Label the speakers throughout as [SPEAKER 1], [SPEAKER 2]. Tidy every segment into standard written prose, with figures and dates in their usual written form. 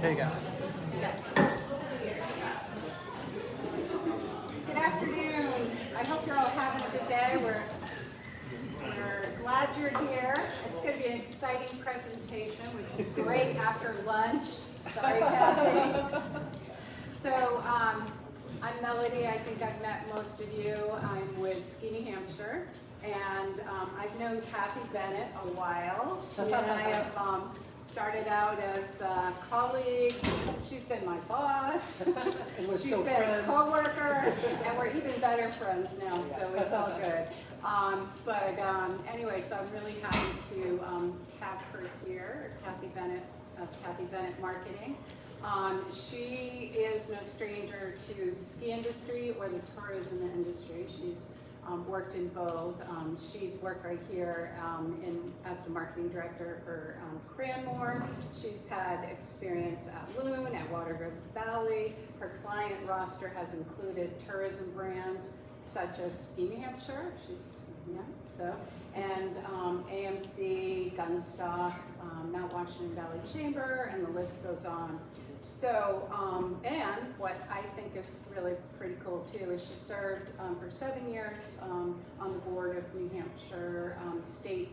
[SPEAKER 1] Hey guys.
[SPEAKER 2] Good afternoon. I hope you're all having a good day. We're glad you're here. It's going to be an exciting presentation, which is great after lunch. Sorry, Kathy. So I'm Melody. I think I've met most of you. I'm with Ski N.H, and I've known Kathy Bennett a while. She and I have started out as colleagues. She's been my boss. She's been a co-worker, and we're even better friends now, so it's all good. Anyway, so I'm really happy to have her here, Kathy Bennett of Kathy Bennett Marketing. She is no stranger to the ski industry or the tourism industry. She's worked in both. She's worked right here as the marketing director for Cranmore. She's had experience at Loon, at Watergrove Valley. Her client roster has included tourism brands such as Ski N.H. And AMC, Gunstock, Mount Washington Valley Chamber, and the list goes on. So, and what I think is really pretty cool too is she served for 7 years on the board of New Hampshire State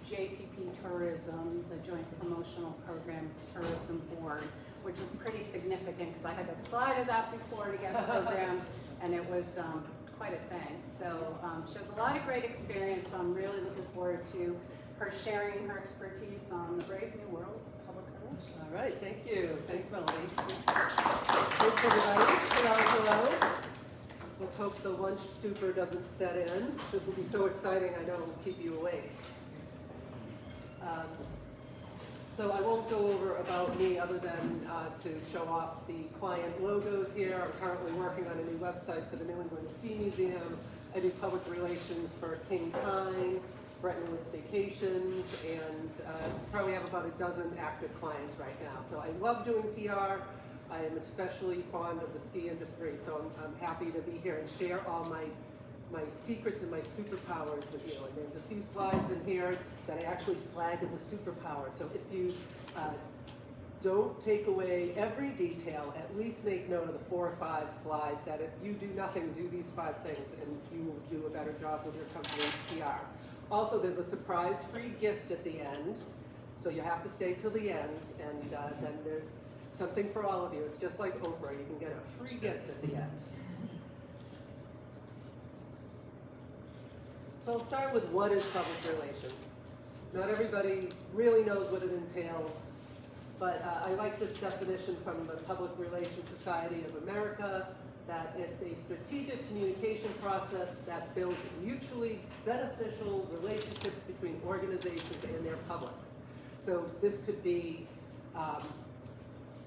[SPEAKER 2] JPP Tourism, the Joint Promotional Program Tourism Board, which was pretty significant because I had to apply to that before to get programs, and it was quite a thing. So she has a lot of great experience, so I'm really looking forward to her sharing her expertise on the brave new world of public relations.
[SPEAKER 3] All right, thank you. Thanks, Melody. Thanks, everybody. Hello. Let's hope the lunch stupor doesn't set in. This will be so exciting, I know it will keep you awake. So I won't go over about me other than to show off the client logos here. I'm currently working on a new website for the New England Ski Museum. I do public relations for King Pine, Bretton Woods Vacations, and probably have about a dozen active clients right now. So I love doing PR. I am especially fond of the ski industry, so I'm happy to be here and share all my secrets and my superpowers with you. And there's a few slides in here that I actually flag as a superpower. So if you don't take away every detail, at least make note of the 4 or 5 slides that if you do nothing, do these 5 things, and you will do a better job with your company's PR. Also, there's a surprise free gift at the end, so you have to stay till the end, and then there's something for all of you. It's just like Oprah, you can get a free gift at the end. So I'll start with what is public relations. Not everybody really knows what it entails, but I like this definition from the Public Relations Society of America, that it's a strategic communication process that builds mutually beneficial relationships between organizations and their publics. So this could be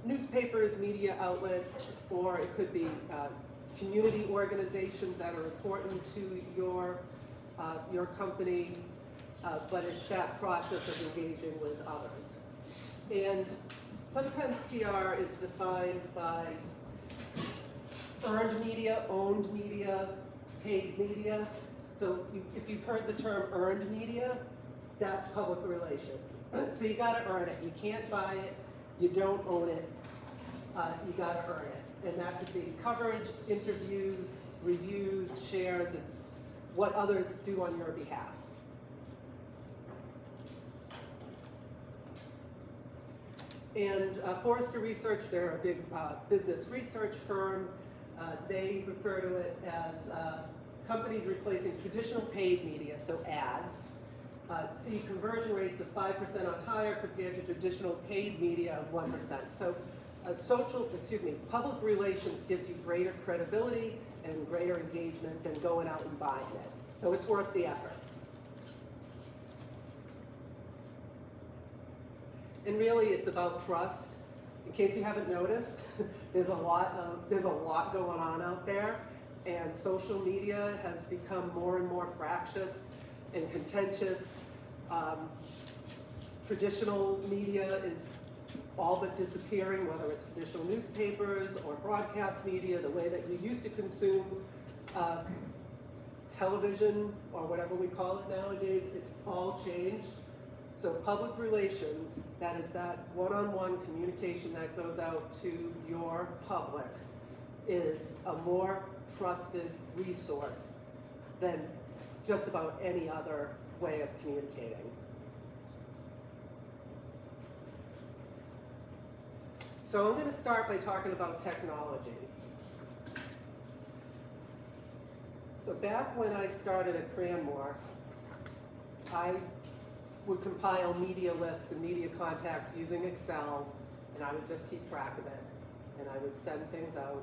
[SPEAKER 3] newspapers, media outlets, or it could be community organizations that are important to your company, but it's that process of engaging with others. And sometimes PR is defined by earned media, owned media, paid media. So if you've heard the term earned media, that's public relations. So you gotta earn it. You can't buy it, you don't own it, you gotta earn it. And that could be coverage, interviews, reviews, shares, it's what others do on your behalf. And Forrester Research, they're a big business research firm. They refer to it as companies replacing traditional paid media, so ads, see conversion rates of 5% on higher compared to traditional paid media of 1%. So public relations gives you greater credibility and greater engagement than going out and buying it. So it's worth the effort. And really, it's about trust. In case you haven't noticed, there's a lot going on out there, and social media has become more and more fractious and contentious. Traditional media is all but disappearing, whether it's traditional newspapers or broadcast media, the way that you used to consume television or whatever we call it nowadays, it's all changed. So public relations, that is that one-on-one communication that goes out to your public, is a more trusted resource than just about any other way of communicating. So I'm going to start by talking about technology. So back when I started at Cranmore, I would compile media lists and media contacts using Excel, and I would just keep track of it. And I would send things out.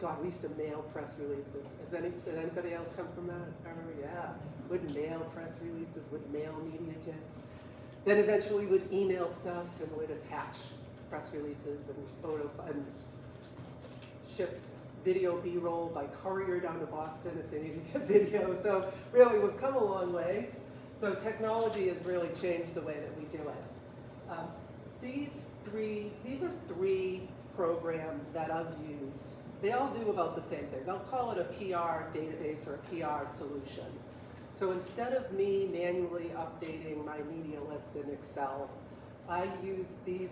[SPEAKER 3] God, we used to mail press releases. Did anybody else come from that? I remember, yeah. Would mail press releases, would mail media kits. Then eventually would email stuff and would attach press releases and photo and ship video B-roll by courier down to Boston if they needed to get video. So really, we've come a long way. So technology has really changed the way that we do it. These are three programs that I've used. They all do about the same thing. They'll call it a PR database or a PR solution. So instead of me manually updating my media list in Excel, I use these.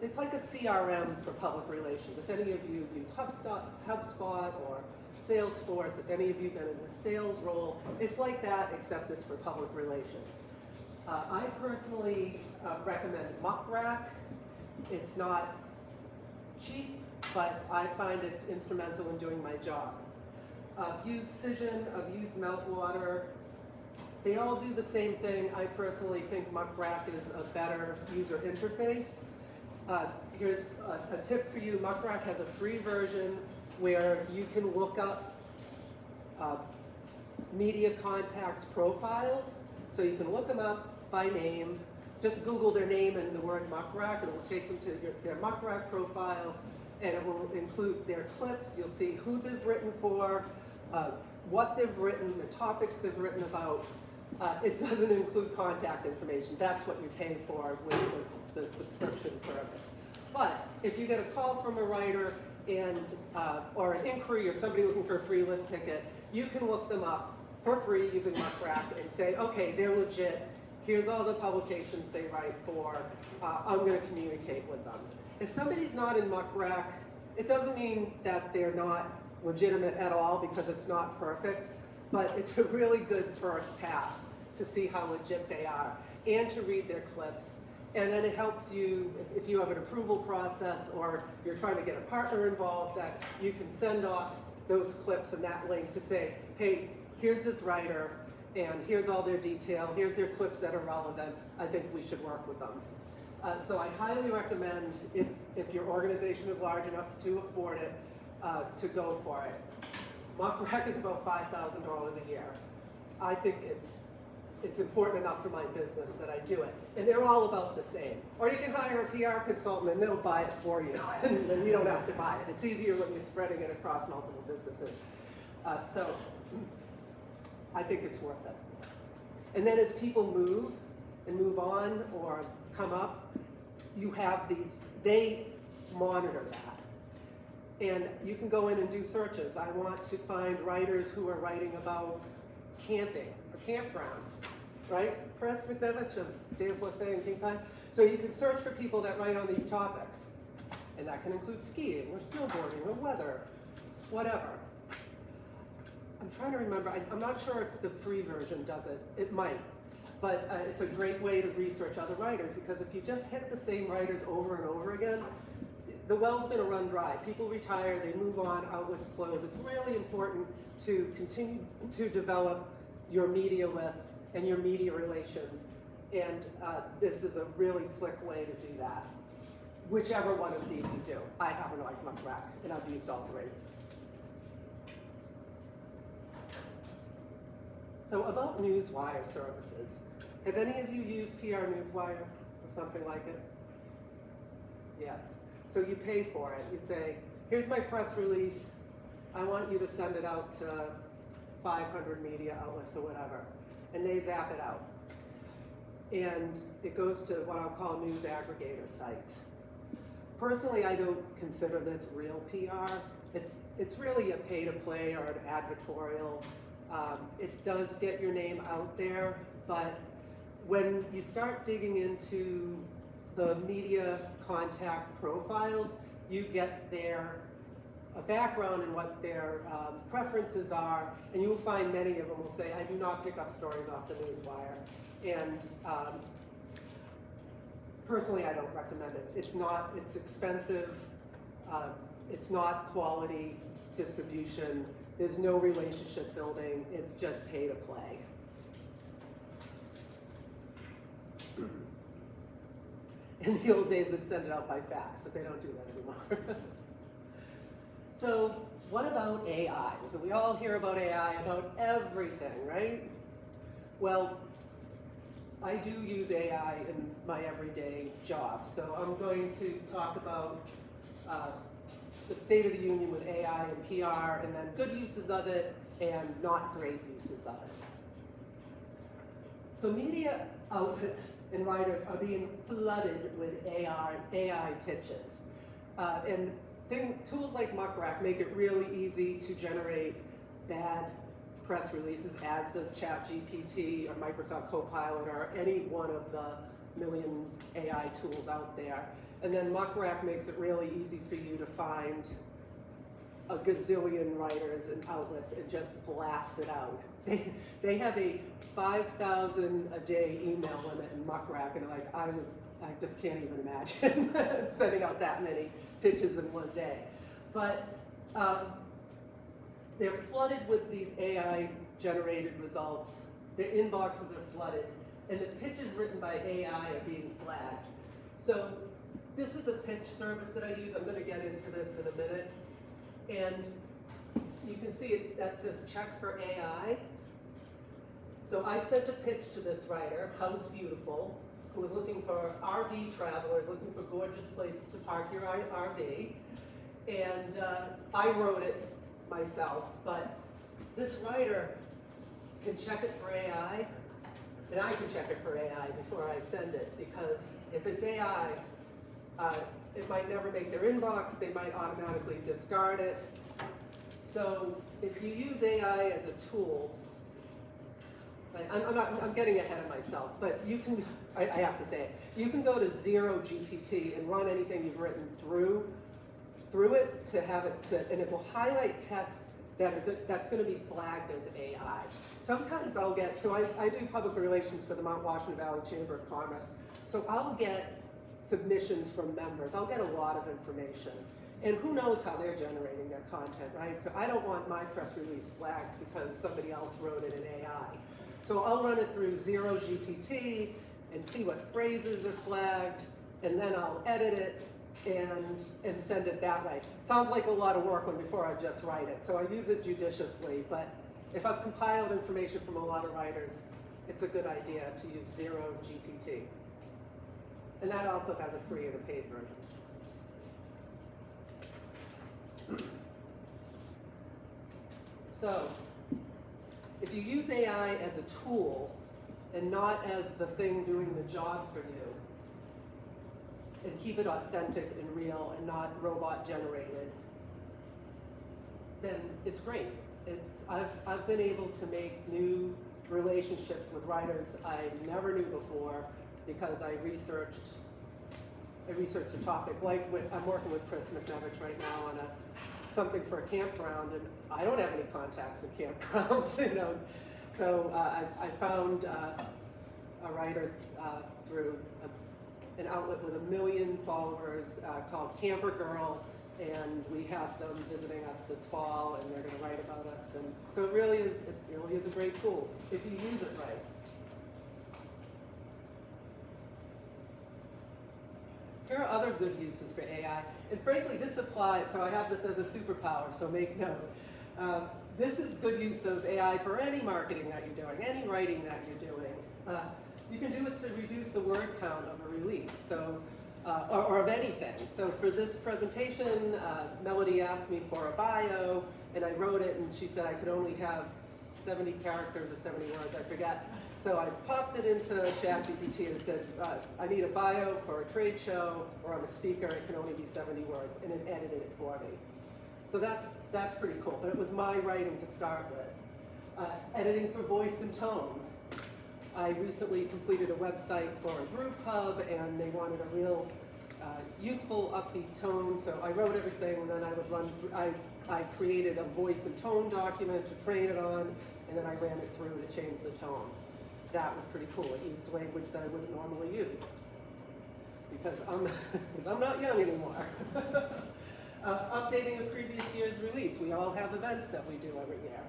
[SPEAKER 3] It's like a CRM for public relations. If any of you use HubSpot or Salesforce, if any of you been in a sales role, it's like that, except it's for public relations. I personally recommend MuckRack. It's not cheap, but I find it's instrumental in doing my job. I've used Cision, I've used Meltwater. They all do the same thing. I personally think MuckRack is a better user interface. Here's a tip for you. MuckRack has a free version where you can look up media contacts profiles. So you can look them up by name. Just Google their name and the word MuckRack, and it will take them to their MuckRack profile, and it will include their clips. You'll see who they've written for, what they've written, the topics they've written about. It doesn't include contact information. That's what you're paying for with the subscription service. But if you get a call from a writer and or an inquiry or somebody looking for a free lift ticket, you can look them up for free using MuckRack and say, okay, they're legit. Here's all the publications they write for. I'm going to communicate with them. If somebody's not in MuckRack, it doesn't mean that they're not legitimate at all, because it's not perfect, but it's a really good first pass to see how legit they are and to read their clips. And then it helps you, if you have an approval process or you're trying to get a partner involved, that you can send off those clips and that link to say, hey, here's this writer, and here's all their detail, here's their clips that are relevant, I think we should work with them. So I highly recommend, if your organization is large enough to afford it, to go for it. MuckRack is about $5,000 a year. I think it's important enough for my business that I do it. And they're all about the same. Or you can hire a PR consultant and they'll buy it for you, and then you don't have to buy it. It's easier when you're spreading it across multiple businesses. So I think it's worth it. And then as people move and move on or come up, you have these, they monitor that. And you can go in and do searches. I want to find writers who are writing about camping or campgrounds, right? Chris McDevitt of Day of Buffet and King Pine. So you can search for people that write on these topics. And that can include skiing or snowboarding or weather, whatever. I'm trying to remember, I'm not sure if the free version does it. It might. But it's a great way to research other writers, because if you just hit the same writers over and over again, the well's going to run dry. People retire, they move on, outlets close. It's really important to continue to develop your media lists and your media relations. And this is a really slick way to do that. Whichever one of these you do. I happen to like MuckRack, and I've used all three. So about Newswire services. Have any of you used PR Newswire or something like it? Yes. So you pay for it. You say, here's my press release. I want you to send it out to 500 media outlets or whatever. And they zap it out. And it goes to what I'll call news aggregator sites. Personally, I don't consider this real PR. It's really a pay-to-play or an advertorial. It does get your name out there, but when you start digging into the media contact profiles, you get a background in what their preferences are, and you'll find many of them will say, I do not pick up stories off the newswire. And personally, I don't recommend it. It's expensive, it's not quality distribution, there's no relationship building, it's just pay to play. In the old days, they'd send it out by fax, but they don't do that anymore. So what about AI? So we all hear about AI, about everything, right? Well, I do use AI in my everyday job. So I'm going to talk about the state of the union with AI and PR, and then good uses of it and not great uses of it. So media outlets and writers are being flooded with AI pitches. Tools like Muckrack make it really easy to generate bad press releases, as does ChatGPT or Microsoft Copilot or any one of the million AI tools out there. And then Muckrack makes it really easy for you to find a gazillion writers and outlets and just blast it out. They have a 5,000 a day email limit in Muckrack, and I just can't even imagine sending out that many pitches in one day. But they're flooded with these AI-generated results. Their inboxes are flooded, and the pitches written by AI are being flagged. So this is a pitch service that I use. I'm going to get into this in a minute. And you can see that says check for AI. So I sent a pitch to this writer, House Beautiful, who was looking for RV travelers, looking for gorgeous places to park your RV. And I wrote it myself, but this writer can check it for AI, and I can check it for AI before I send it, because if it's AI, it might never make their inbox, they might automatically discard it. So if you use AI as a tool, I'm getting ahead of myself, but you can, I have to say it, you can go to 0 GPT and run anything you've written through it to have it and it will highlight text that's going to be flagged as AI. Sometimes I'll get, so I do public relations for the Mount Washington Valley Chamber of Commerce, so I'll get submissions from members. I'll get a lot of information. And who knows how they're generating their content, right? So I don't want my press release flagged because somebody else wrote it in AI. So I'll run it through 0 GPT and see what phrases are flagged, and then I'll edit it and send it that way. Sounds like a lot of work before I just write it. So I use it judiciously, but if I've compiled information from a lot of writers, it's a good idea to use 0 GPT. And that also has a free and a paid version. So, if you use AI as a tool and not as the thing doing the job for you, and keep it authentic and real and not robot generated, then it's great. I've been able to make new relationships with writers I never knew before because I researched a topic. Like I'm working with Chris McNevich right now on something for a campground, and I don't have any contacts in campgrounds, you know. So I found a writer through an outlet with 1 million followers called Camper Girl, and we have them visiting us this fall, and they're going to write about us. And so it really is a great tool if you use it right. Here are other good uses for AI, and frankly, this applies. So I have this as a superpower, so make note. This is good use of AI for any marketing that you're doing, any writing that you're doing. You can do it to reduce the word count of a release, so or of anything. So for this presentation, Melody asked me for a bio, and I wrote it, and she said I could only have 70 characters or 70 words, I forget. So I popped it into ChatGPT and said, I need a bio for a trade show, or I'm a speaker, it can only be 70 words, and it edited it for me. So that's pretty cool, but it was my writing to start with. Editing for voice and tone. I recently completed a website for a brew pub, and they wanted a real youthful, upbeat tone, so I wrote everything, and then I would run through, I created a voice and tone document to train it on, and then I ran it through to change the tone. That was pretty cool. It used language that I wouldn't normally use, because I'm not young anymore. Updating a previous year's release. We all have events that we do every year.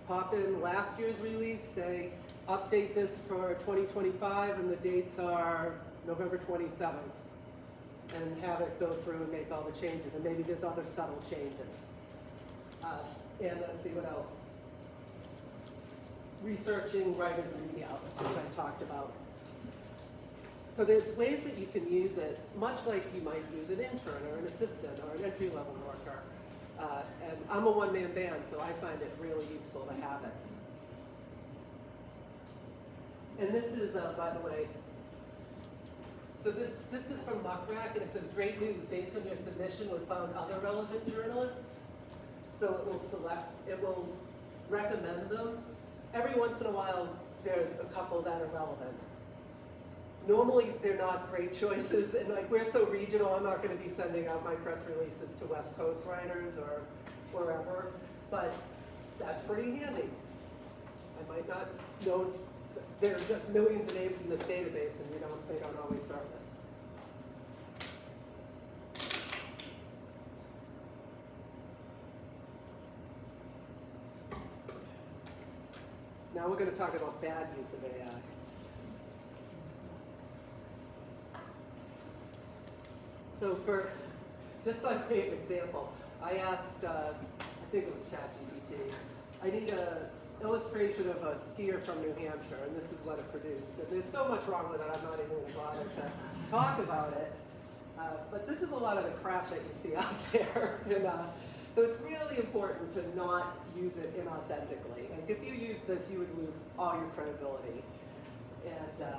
[SPEAKER 3] Pop in last year's release, say, update this for 2025, and the dates are November 27th. And have it go through and make all the changes, and maybe there's other subtle changes. And let's see what else. Researching writers and media outlets, which I talked about. So there's ways that you can use it, much like you might use an intern or an assistant or an entry-level worker. And I'm a one-man band, so I find it really useful to have it. And this is, by the way, so this is from Muckrack, and it says, great news, based on your submission, we found other relevant journalists. So it will recommend them. Every once in a while, there's a couple that are relevant. Normally, they're not great choices, and like we're so regional, I'm not gonna be sending out my press releases to West Coast writers or wherever, but that's pretty handy. I might not know, there are just millions of names in this database, and they don't always surface. Now we're going to talk about bad use of AI. So just by way of example, I asked, I think it was ChatGPT, I need an illustration of a skier from New Hampshire, and this is what it produced. And there's so much wrong with it, I'm not even going to bother to talk about it. But this is a lot of the crap that you see out there. And, so it's really important to not use it inauthentically. Like if you use this, you would lose all your credibility. And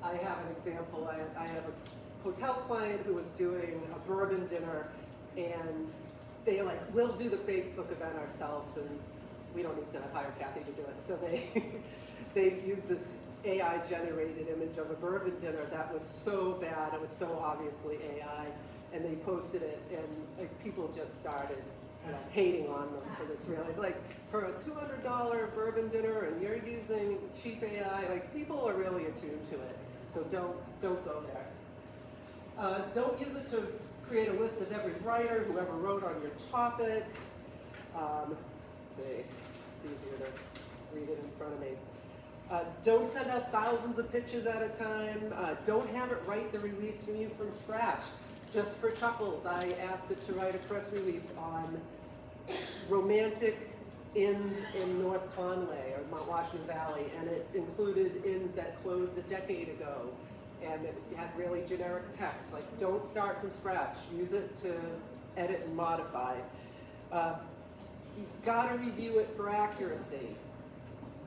[SPEAKER 3] I have an example. I have a hotel client who was doing a bourbon dinner, and they like, we'll do the Facebook event ourselves, and we don't need to hire Kathy to do it. So they use this AI-generated image of a bourbon dinner that was so bad, it was so obviously AI, and they posted it, and like, people just started hating on them for this. Really, like for a $200 bourbon dinner, and you're using cheap AI. Like people are really attuned to it, so don't go there. Don't use it to create a list of every writer who ever wrote on your topic. Let's see, it's easier to read it in front of me. Don't send out thousands of pitches at a time. Don't have it write the release for you from scratch. Just for chuckles, I asked it to write a press release on romantic inns in North Conway or Mount Washington Valley, and it included inns that closed a decade ago, and it had really generic text. Like, don't start from scratch. Use it to edit and modify. You've got to review it for accuracy.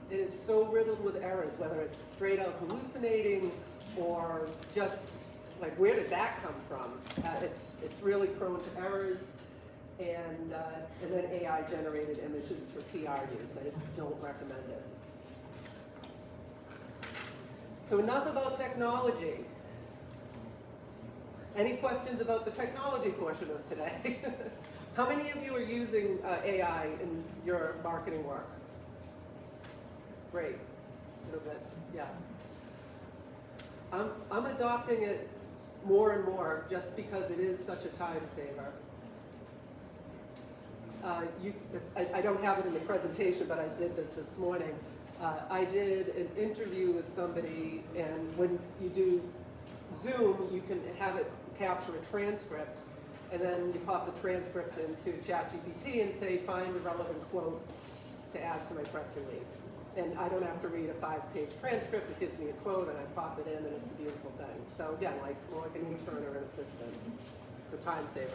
[SPEAKER 3] It is so riddled with errors, whether it's straight out hallucinating or just like, where did that come from? It's really prone to errors, and then AI-generated images for PR use. I just don't recommend it. So enough about technology. Any questions about the technology portion of today? How many of you are using AI in your marketing work? Great, a little bit, yeah. I'm adopting it more and more just because it is such a time saver. I don't have it in the presentation, but I did this morning. I did an interview with somebody, and when you do Zoom, you can have it capture a transcript, and then you pop the transcript into ChatGPT and say, find a relevant quote to add to my press release. And I don't have to read a 5-page transcript. It gives me a quote, and I pop it in, and it's a beautiful thing. So again, more like an intern or an assistant. It's a time saver.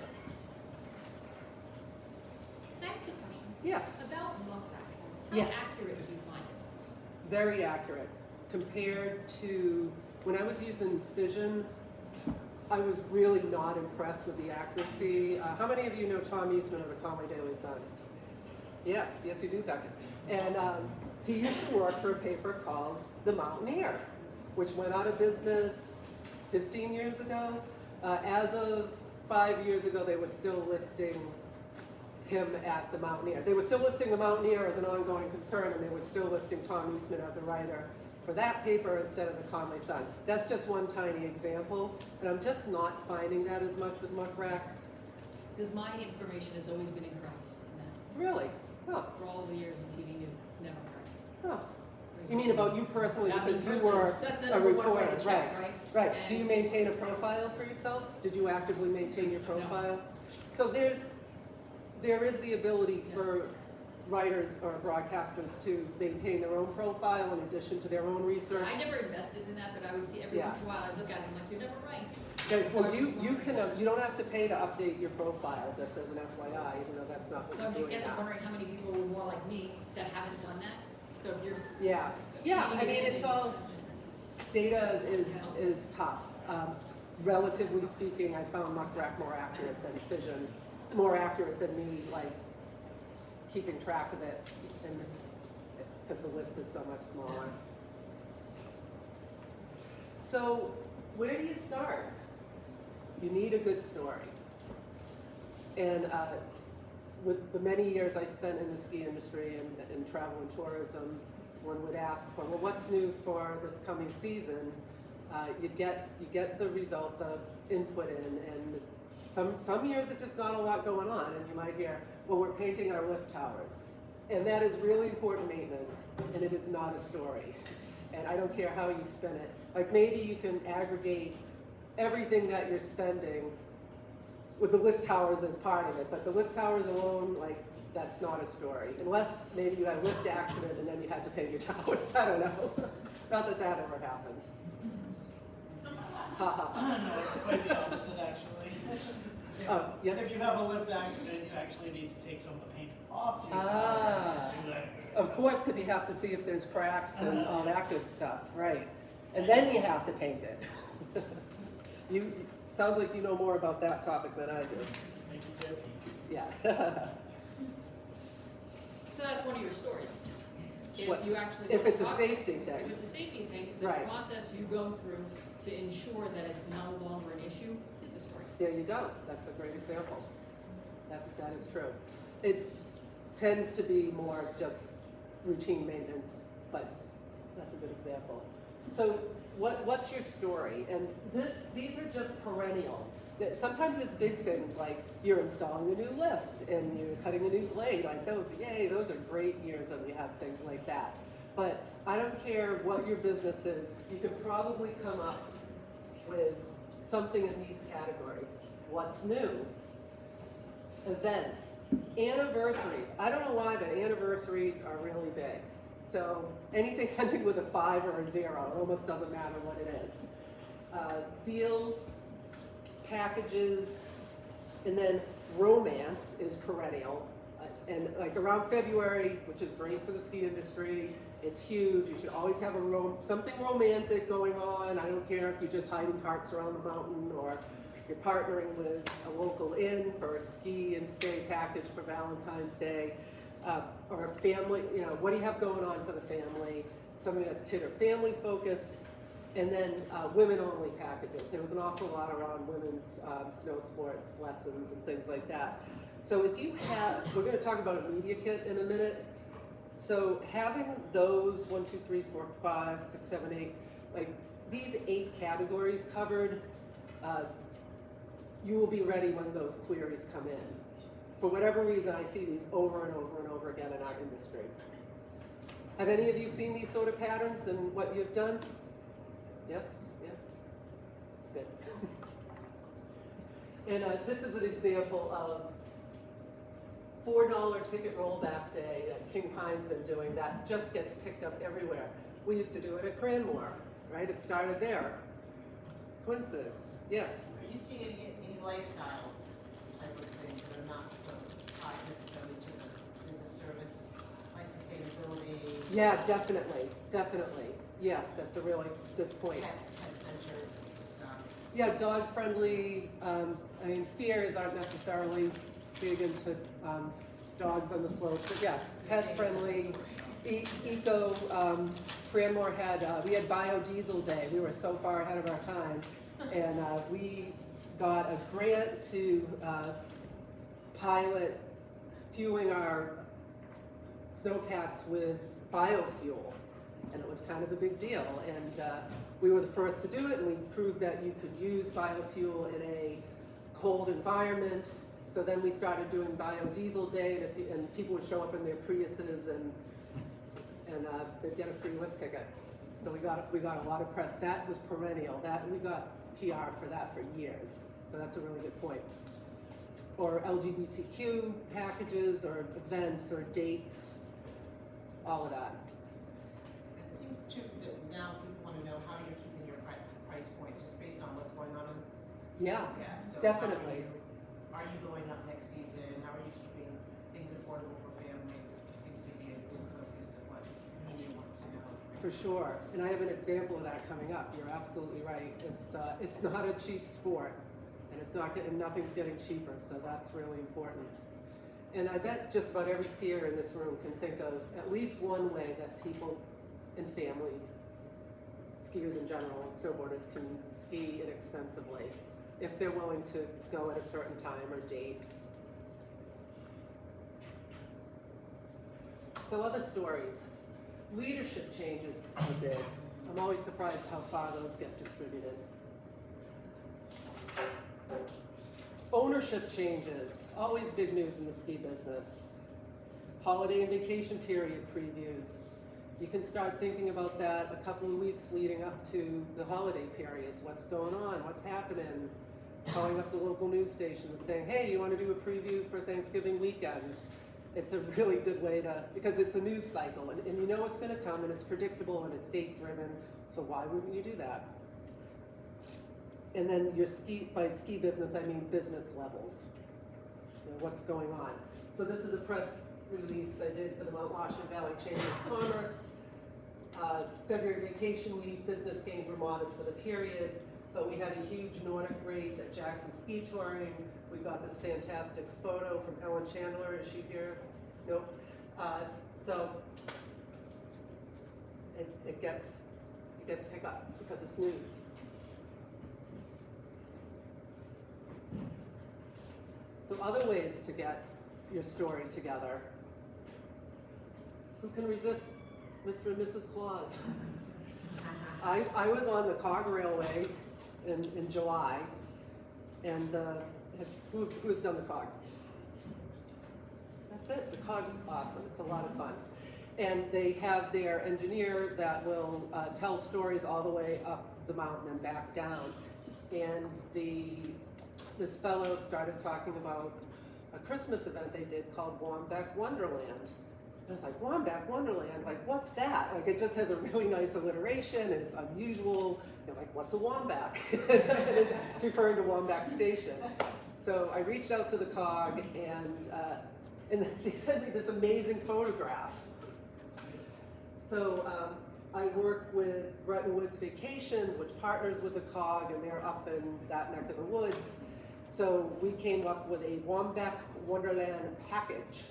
[SPEAKER 1] Can I ask you a question?
[SPEAKER 3] Yes.
[SPEAKER 1] About Muckrack. How
[SPEAKER 3] Yes.
[SPEAKER 1] accurate do you find it?
[SPEAKER 3] Very accurate. Compared to when I was using Cision, I was really not impressed with the accuracy. How many of you know Tom Eastman of the Conway Daily Sun? Yes, you do, Becky. And he used to work for a paper called the Mountaineer, which went out of business 15 years ago. As of 5 years ago, they were still listing him at the Mountaineer. They were still listing the Mountaineer as an ongoing concern, and they were still listing Tom Eastman as a writer for that paper instead of the Conway Sun. That's just one tiny example, and I'm just not finding that as much with Muck Rack.
[SPEAKER 1] Because my information has always been incorrect in that.
[SPEAKER 3] Really? Huh.
[SPEAKER 1] For all the years in TV news, it's never correct.
[SPEAKER 3] Huh. You mean about you personally,
[SPEAKER 1] Not
[SPEAKER 3] because
[SPEAKER 1] me
[SPEAKER 3] you
[SPEAKER 1] personally.
[SPEAKER 3] were
[SPEAKER 1] So that's the
[SPEAKER 3] a
[SPEAKER 1] number one way
[SPEAKER 3] reporter,
[SPEAKER 1] to check, right?
[SPEAKER 3] Right.
[SPEAKER 1] And-
[SPEAKER 3] Do you maintain a profile for yourself? Did you actively maintain your profile? So there is the ability for writers or broadcasters to maintain their own profile in addition to their own research.
[SPEAKER 1] I never invested in that, but I would see every
[SPEAKER 3] Yeah.
[SPEAKER 1] once in a while, I look at it, I'm like, you're never right.
[SPEAKER 3] Okay,
[SPEAKER 1] So I
[SPEAKER 3] well,
[SPEAKER 1] was
[SPEAKER 3] you
[SPEAKER 1] just
[SPEAKER 3] can,
[SPEAKER 1] wondering.
[SPEAKER 3] you don't have to pay to update your profile, just as an FYI, even though that's not what
[SPEAKER 1] So
[SPEAKER 3] you're
[SPEAKER 1] I
[SPEAKER 3] doing
[SPEAKER 1] guess I'm
[SPEAKER 3] now.
[SPEAKER 1] wondering how many people were more like me that haven't done that. So if you're.
[SPEAKER 3] Yeah, yeah, I mean, it's
[SPEAKER 1] tweeting
[SPEAKER 3] all, data is tough. Relatively speaking, I found Muck Rack more accurate than Cision, more accurate than me, like, keeping track of it, and, because the list is so much smaller. So, where do you start? You need a good story. And with the many years I spent in the ski industry and travel and tourism, one would ask for, well, what's new for this coming season? You get the result, the input in, and some years it's just not a lot going on, and you might hear, well, we're painting our lift towers. And that is really important maintenance, and it is not a story. And I don't care how you spin it. Like, maybe you can aggregate everything that you're spending with the lift towers as part of it, but the lift towers alone, like, that's not a story. Unless maybe you had a lift accident and then you had to pay your towers, I don't know. Not that that ever happens. Haha.
[SPEAKER 4] No, it's quite the opposite, actually.
[SPEAKER 3] Yeah.
[SPEAKER 4] If you have a lift accident, you actually need to take some of the paint off your
[SPEAKER 3] Ah.
[SPEAKER 4] tires.
[SPEAKER 3] Of course, because you have to see if there's cracks and all that good stuff, right? And then you have to paint it. Sounds like you know more about that topic than I do.
[SPEAKER 4] Make you go pink.
[SPEAKER 3] Yeah.
[SPEAKER 1] So that's one of your stories. If
[SPEAKER 3] What-
[SPEAKER 1] you actually.
[SPEAKER 3] If it's a
[SPEAKER 1] talk-
[SPEAKER 3] safety
[SPEAKER 1] If
[SPEAKER 3] thing.
[SPEAKER 1] it's a safety thing, the
[SPEAKER 3] Right.
[SPEAKER 1] process you go through to ensure that it's no longer an issue is a story.
[SPEAKER 3] There you go. That's a great example. That is true. It tends to be more just routine maintenance, but that's a good example. So what's your story? And these are just perennial. Sometimes it's big things like you're installing a new lift and you're cutting a new blade, like those, yay, those are great years that we have things like that. But I don't care what your business is, you can probably come up with something in these categories. What's new? Events, anniversaries. I don't know why, but anniversaries are really big. So anything ending with a 5 or a 0, it almost doesn't matter what it is. Deals, packages, and then romance is perennial. And like around February, which is great for the ski industry, it's huge. You should always have something romantic going on. I don't care if you're just hiding hearts around the mountain or you're partnering with a local inn for a ski and stay package for Valentine's Day, or a family, what do you have going on for the family? Something that's kid or family focused. And then women-only packages. There was an awful lot around women's snow sports lessons and things like that. So if you have, we're going to talk about a media kit in a minute. So having those 1, 2, 3, 4, 5, 6, 7, 8, like these 8 categories covered, you will be ready when those queries come in. For whatever reason, I see these over and over and over again in our industry. Have any of you seen these sort of patterns and what you've done? Yes, yes, good. And this is an example of $4 ticket rollback day that King Pine's been doing that just gets picked up everywhere. We used to do it at Cranmore, right? It started there. Coincidence, yes.
[SPEAKER 5] Are you seeing any lifestyle type of things that are not so tied necessarily to the business service, like sustainability?
[SPEAKER 3] Yeah, definitely, definitely. Yes, that's a really good point.
[SPEAKER 5] Pet center stuff.
[SPEAKER 3] Yeah, dog friendly. I mean, skiers aren't necessarily big into dogs on the slopes, but yeah, pet friendly. Cranmore we had biodiesel day. We were so far ahead of our time. And we got a grant to pilot fueling our snowcats with biofuel. And it was kind of a big deal. And we were the first to do it, and we proved that you could use biofuel in a cold environment. So then we started doing biodiesel day, and people would show up in their Priuses and they'd get a free lift ticket. So we got a lot of press. That was perennial. That we got PR for that for years. So that's a really good point. Or LGBTQ packages, or events, or dates, all of that.
[SPEAKER 5] It seems too that now people want to know how you're keeping your price points just based on what's going on in.
[SPEAKER 3] Yeah,
[SPEAKER 5] So
[SPEAKER 3] definitely.
[SPEAKER 5] Are you going up next season? How are you keeping things affordable for families? It seems to be a big focus of what media wants to know.
[SPEAKER 3] For sure, and I have an example of that coming up. You're absolutely right. It's not a cheap sport, and nothing's getting cheaper. So that's really important. And I bet just about every skier in this room can think of at least one way that people and families, skiers in general, and snowboarders, can ski inexpensively if they're willing to go at a certain time or date. So other stories. Leadership changes are big. I'm always surprised how far those get distributed. Ownership changes, always big news in the ski business. Holiday and vacation period previews. You can start thinking about that a couple of weeks leading up to the holiday periods. What's going on? What's happening? Calling up the local news station and saying, hey, you want to do a preview for Thanksgiving weekend? It's a really good way because it's a news cycle, and you know what's going to come, and it's predictable, and it's date driven, so why wouldn't you do that? And then by ski business, I mean business levels. You know, what's going on. So this is a press release I did for the Mount Washington Valley Chamber of Commerce. February vacation week, business gains were modest for the period, but we had a huge Nordic race at Jackson Ski Touring. We got this fantastic photo from Ellen Chandler. Is she here? Nope. So it gets picked up because it's news. So other ways to get your story together. Who can resist Mr. and Mrs. Claus? I was on the Cog Railway in July, and who's done the Cog? That's it. The Cog's awesome. It's a lot of fun. And they have their engineer that will tell stories all the way up the mountain and back down. And this fellow started talking about a Christmas event they did called Womback Wonderland. And I was like, Womback Wonderland? Like, what's that? Like, it just has a really nice alliteration, and it's unusual. They're like, what's a womback? It's referring to Womback Station. So I reached out to the COG, and they sent me this amazing photograph. So I work with Bretton Woods Vacations, which partners with the COG, and they're up in that neck of the woods. So we came up with a Womback Wonderland package.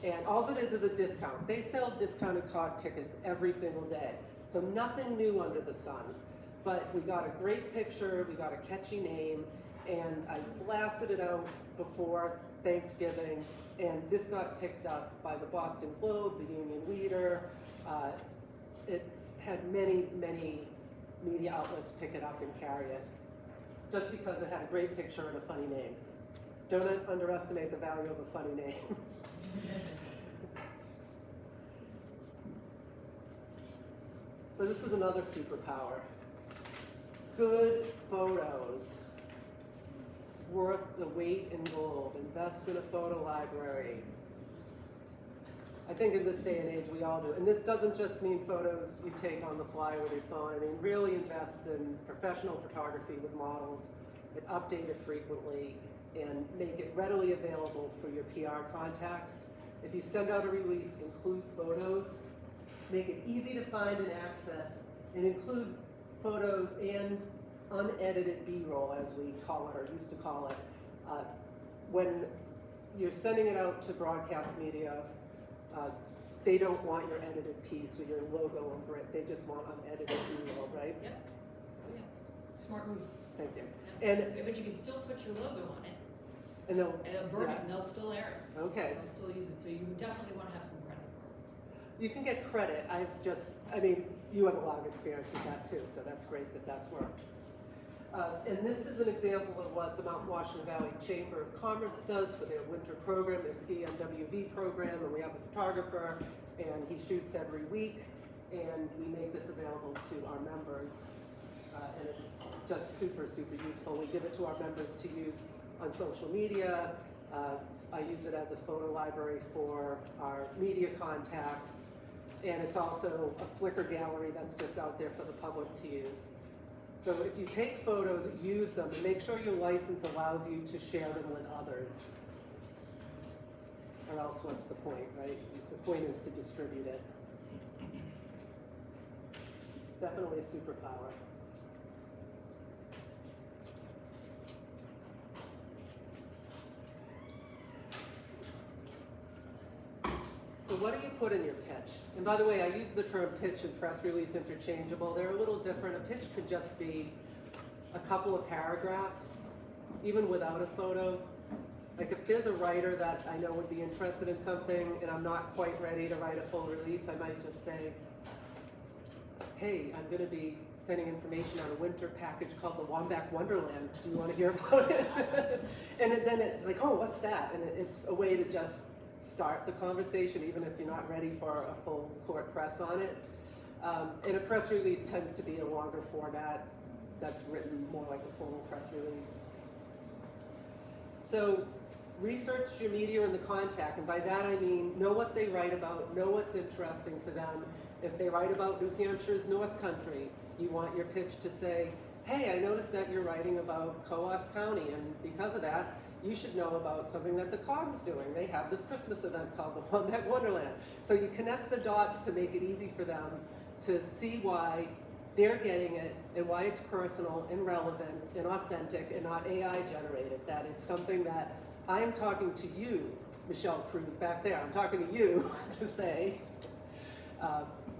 [SPEAKER 3] And all it is a discount. They sell discounted COG tickets every single day. So nothing new under the sun. But we got a great picture, we got a catchy name, and I blasted it out before Thanksgiving, and this got picked up by the Boston Globe, the Union Leader. It had many, many media outlets pick it up and carry it, just because it had a great picture and a funny name. Don't underestimate the value of a funny name. So this is another superpower. Good photos. Worth the weight in gold. Invest in a photo library. I think in this day and age we all do. And this doesn't just mean photos you take on the fly with your phone. I mean, really invest in professional photography with models. It's updated frequently, and make it readily available for your PR contacts. If you send out a release, include photos. Make it easy to find and access, and include photos and unedited B-roll, as we call it, or used to call it. When you're sending it out to broadcast media, they don't want your edited piece with your logo over it, they just want unedited email, right?
[SPEAKER 1] Yep. Oh, yeah. Smart move.
[SPEAKER 3] Thank you.
[SPEAKER 1] Yep.
[SPEAKER 3] And,
[SPEAKER 1] But you can still put your logo on it,
[SPEAKER 3] and they'll,
[SPEAKER 1] and they'll burn it,
[SPEAKER 3] yeah.
[SPEAKER 1] and they'll still air it.
[SPEAKER 3] Okay.
[SPEAKER 1] They'll still use it, so you definitely wanna have some credit for it.
[SPEAKER 3] You can get credit, you have a lot of experience with that too, so that's great that that's worked. And this is an example of what the Mountain Washington Valley Chamber of Commerce does for their winter program, their Ski N.H program, and we have a photographer, and he shoots every week, and we make this available to our members. And it's just super, super useful. We give it to our members to use on social media. I use it as a photo library for our media contacts. And it's also a Flickr gallery that's just out there for the public to use. So if you take photos, use them, and make sure your license allows you to share them with others. Or else what's the point, right? The point is to distribute it. Definitely a superpower. So what do you put in your pitch? And by the way, I use the term pitch and press release interchangeable. They're a little different. A pitch could just be a couple of paragraphs, even without a photo. Like if there's a writer that I know would be interested in something and I'm not quite ready to write a full release, I might just say, hey, I'm gonna be sending information on a winter package called the Wombat Wonderland. Do you wanna hear about it? And then it's like, oh, what's that? And it's a way to just start the conversation, even if you're not ready for a full court press on it. And a press release tends to be a longer format that's written more like a formal press release. So research your media and the contact, and by that I mean know what they write about, know what's interesting to them. If they write about New Hampshire's North Country, you want your pitch to say, hey, I noticed that you're writing about Coos County, and because of that, you should know about something that the COG's doing. They have this Christmas event called the Wombat Wonderland. So you connect the dots to make it easy for them to see why they're getting it and why it's personal and relevant and authentic and not AI generated. That it's something that I am talking to you, Michelle Cruz back there, I'm talking to you to say,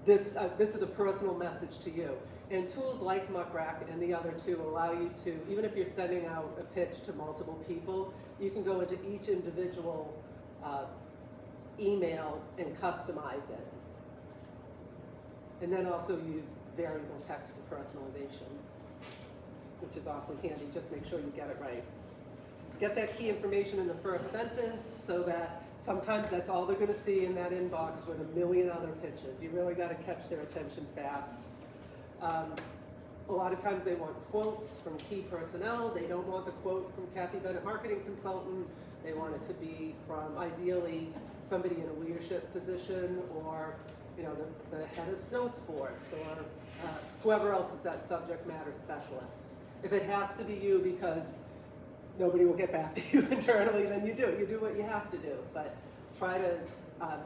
[SPEAKER 3] this is a personal message to you. And tools like Muckrack and the other two allow you to, even if you're sending out a pitch to multiple people, you can go into each individual email and customize it. And then also use variable text for personalization, which is awfully handy. Just make sure you get it right. Get that key information in the first sentence so that sometimes that's all they're gonna see in that inbox with a million other pitches. You really gotta catch their attention fast. A lot of times they want quotes from key personnel. They don't want the quote from Kathy Bennett, marketing consultant. They want it to be from ideally somebody in a leadership position, or the head of snow sports, or whoever else is that subject matter specialist. If it has to be you because nobody will get back to you internally, then you do what you have to do. But try to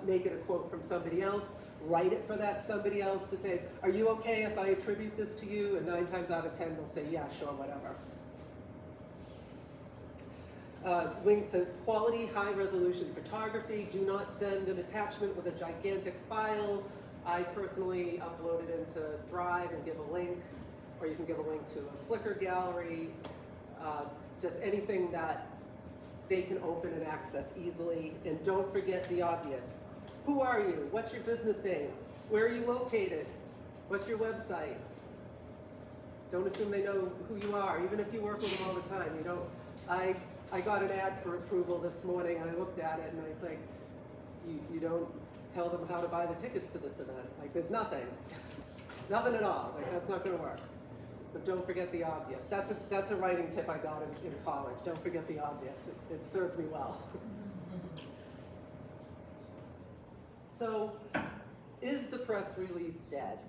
[SPEAKER 3] make it a quote from somebody else. Write it for that somebody else to say, are you okay if I attribute this to you? And 9 times out of 10 they'll say, yeah, sure, whatever. Link to quality, high resolution photography. Do not send an attachment with a gigantic file. I personally upload it into Drive and give a link, or you can give a link to a Flickr gallery, just anything that they can open and access easily. And don't forget the obvious. Who are you? What's your business name? Where are you located? What's your website? Don't assume they know who you are, even if you work with them all the time. I got an ad for approval this morning, and I looked at it, and I was like, you don't tell them how to buy the tickets to this event. Like, there's nothing. Nothing at all. Like, that's not going to work. So don't forget the obvious. That's a writing tip I got in college. Don't forget the obvious. It served me well. So, is the press release dead?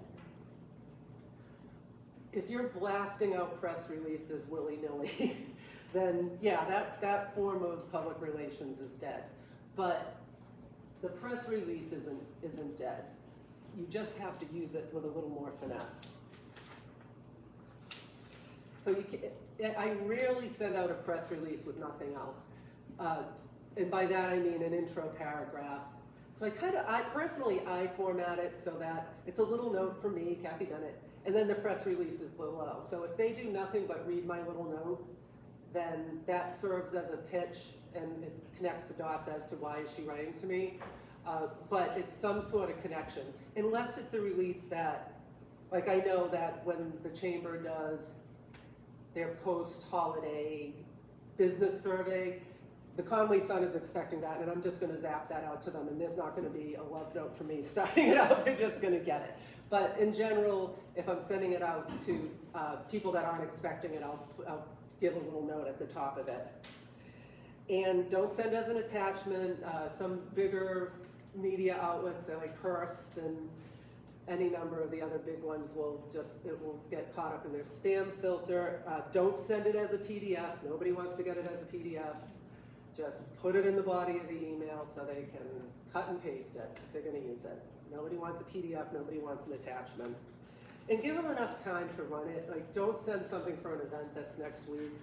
[SPEAKER 3] If you're blasting out press releases willy-nilly, then yeah, that form of public relations is dead. But the press release isn't dead. You just have to use it with a little more finesse. So I rarely send out a press release with nothing else. And by that I mean an intro paragraph, So I personally format it so that it's a little note from me, Kathy Bennett, and then the press release is below. So if they do nothing but read my little note, then that serves as a pitch and it connects the dots as to why is she writing to me. But it's some sort of connection, unless it's a release that, like I know that when the chamber does their post-holiday business survey, the Conway Sun is expecting that, and I'm just gonna zap that out to them, and there's not gonna be a love note for me starting it out, they're just gonna get it. But in general, if I'm sending it out to people that aren't expecting it, I'll give a little note at the top of it. And don't send as an attachment. Some bigger media outlets, like Hearst and any number of the other big ones it will get caught up in their spam filter. Don't send it as a PDF. Nobody wants to get it as a PDF. Just put it in the body of the email so they can cut and paste it if they're gonna use it. Nobody wants a PDF, nobody wants an attachment. And give them enough time to run it. Like, don't send something for an event that's next week,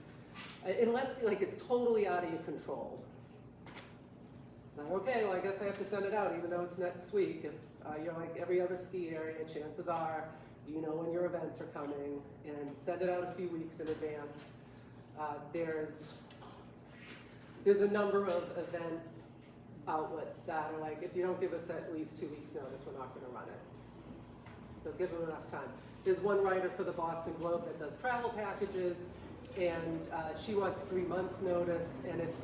[SPEAKER 3] unless like it's totally out of your control. Like, okay, well I guess I have to send it out even though it's next week. If you're like every other ski area, chances are you know when your events are coming, and send it out a few weeks in advance. There's a number of event outlets that are like, if you don't give us at least 2 weeks notice, we're not gonna run it. So give them enough time. There's one writer for the Boston Globe that does travel packages, and she wants 3 months notice, and if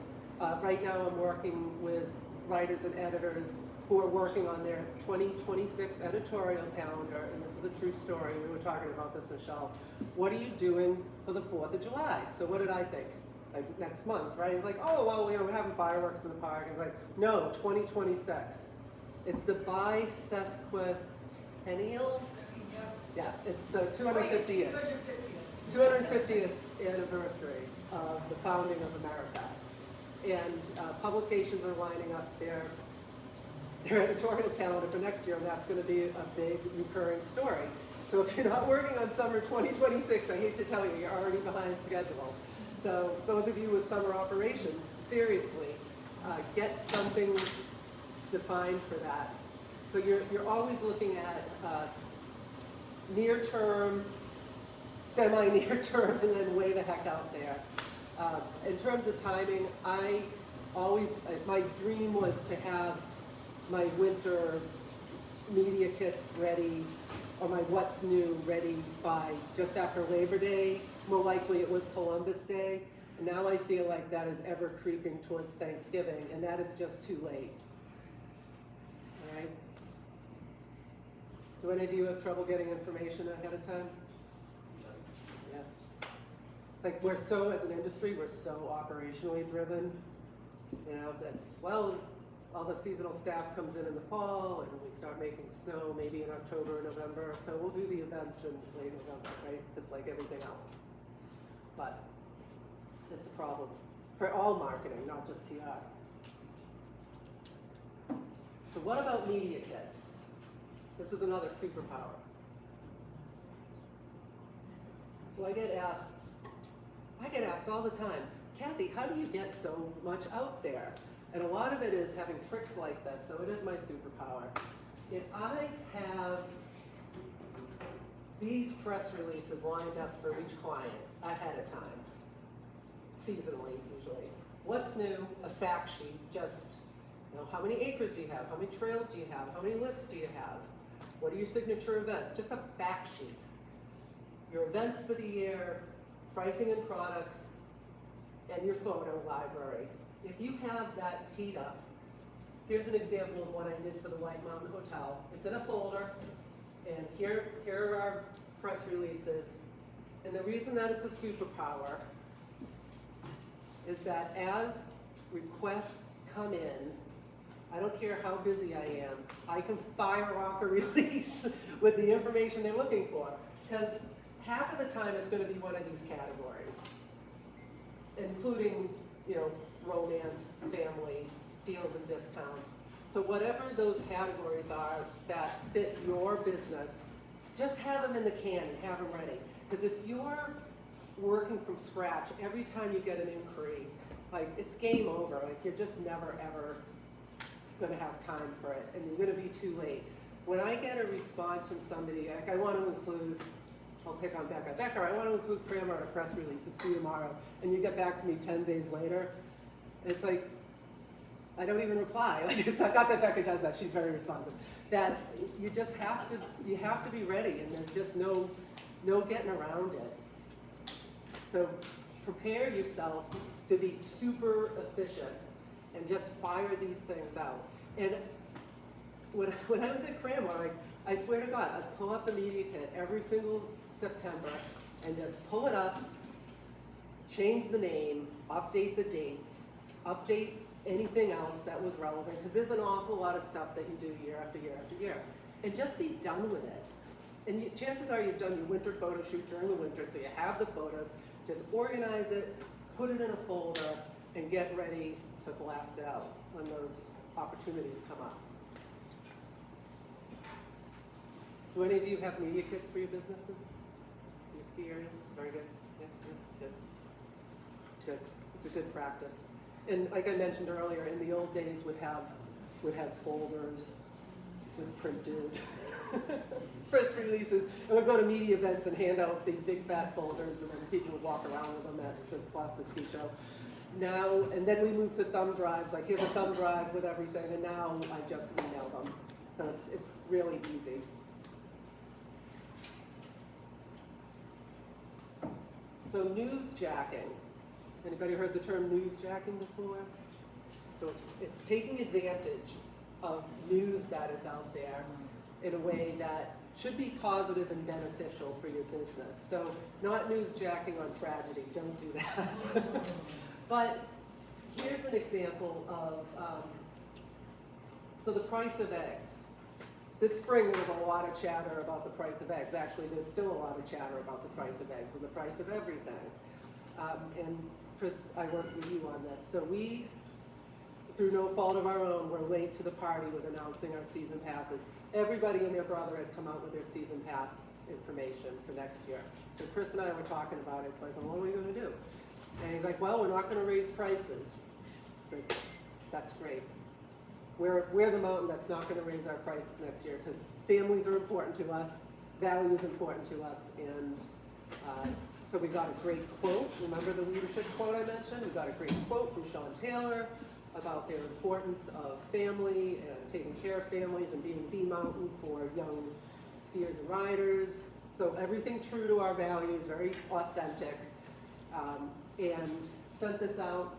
[SPEAKER 3] right now I'm working with writers and editors who are working on their 2026 editorial calendar, and this is a true story, we were talking about this, Michelle. What are you doing for the 4th of July? So what did I think? Like next month, right? Like, oh, well, we're having fireworks in the park. And like, no, 2026. It's the bicentennial? Yeah, it's the 250th anniversary of the founding of America. And publications are lining up their editorial calendar for next year, and that's going to be a big recurring story. So if you're not working on summer 2026, I hate to tell you, you're already behind schedule. So those of you with summer operations, seriously, get something defined for that. So you're always looking at near term, semi-near term, and then way the heck out there. In terms of timing, my dream was to have my winter media kits ready, or my what's new ready by just after Labor Day. More likely it was Columbus Day. And now I feel like that is ever creeping towards Thanksgiving, and that is just too late. All right? Do any of you have trouble getting information ahead of time? Yeah. Like as an industry, we're so operationally driven. You know, all the seasonal staff comes in the fall, and we start making snow maybe in October or November. So we'll do the events in late November, right? It's like everything else. But it's a problem for all marketing, not just PR. So what about media kits? This is another superpower. So I get asked all the time, Kathy, how do you get so much out there? And a lot of it is having tricks like this, so it is my superpower. If I have these press releases lined up for each client ahead of time, seasonally usually. What's new? A fact sheet, just how many acres do you have? How many trails do you have? How many lifts do you have? What are your signature events? Just a fact sheet. Your events for the year, pricing and products, and your photo library. If you have that teed up, here's an example of what I did for the White Mountain Hotel. It's in a folder, and here are our press releases. And the reason that it's a superpower is that as requests come in, I don't care how busy I am, I can fire off a release with the information they're looking for. Because half of the time it's going to be one of these categories, including, romance, family, deals and discounts. So whatever those categories are that fit your business, just have them in the can and have them ready. Because if you're working from scratch, every time you get an inquiry, like it's game over. Like you're just never ever gonna have time for it, and you're gonna be too late. When I get a response from somebody, like I want to include, I'll pick on Becca. Becca, I want to include Cranmore in a press release, it's due tomorrow, and you get back to me 10 days later, it's like, I don't even reply. Like, it's not that Becca does that, she's very responsive. That you just have to be ready, and there's just no getting around it. So prepare yourself to be super efficient and just fire these things out. And when I was at Cranmore, I swear to God, I'd pull up the media kit every single September and just pull it up, change the name, update the dates, update anything else that was relevant, because there's an awful lot of stuff that you do year after year after year. And just be done with it. And chances are you've done your winter photo shoot during the winter, so you have the photos. Just organize it, put it in a folder, and get ready to blast it out when those opportunities come up. Do any of you have media kits for your businesses? Your ski areas? Very good. Yes, yes, yes. Good. It's a good practice. And like I mentioned earlier, in the old days would have folders with printed press releases, and we'd go to media events and hand out these big fat folders, and then people would walk around with them at this Boston Ski Show. Now, and then we moved to thumb drives, like here's a thumb drive with everything, and now I just email them. So it's really easy. So newsjacking. Anybody heard the term newsjacking before? So it's taking advantage of news that is out there in a way that should be positive and beneficial for your business. So not newsjacking on tragedy, don't do that. But here's an example of, so the price of eggs. This spring there was a lot of chatter about the price of eggs. Actually, there's still a lot of chatter about the price of eggs and the price of everything. And Chris, I worked with you on this. So we, through no fault of our own, were late to the party with announcing our season passes. Everybody and their brother had come out with their season pass information for next year. So Chris and I were talking about it. It's like, well, what are we going to do? And he's like, well, we're not going to raise prices. So that's great. We're the mountain that's not going to raise our prices next year, because families are important to us, value is important to us, and so we got a great quote. Remember the leadership quote I mentioned? We got a great quote from Sean Taylor about their importance of family and taking care of families and being the mountain for young skiers and riders. So everything true to our values, very authentic, and sent this out,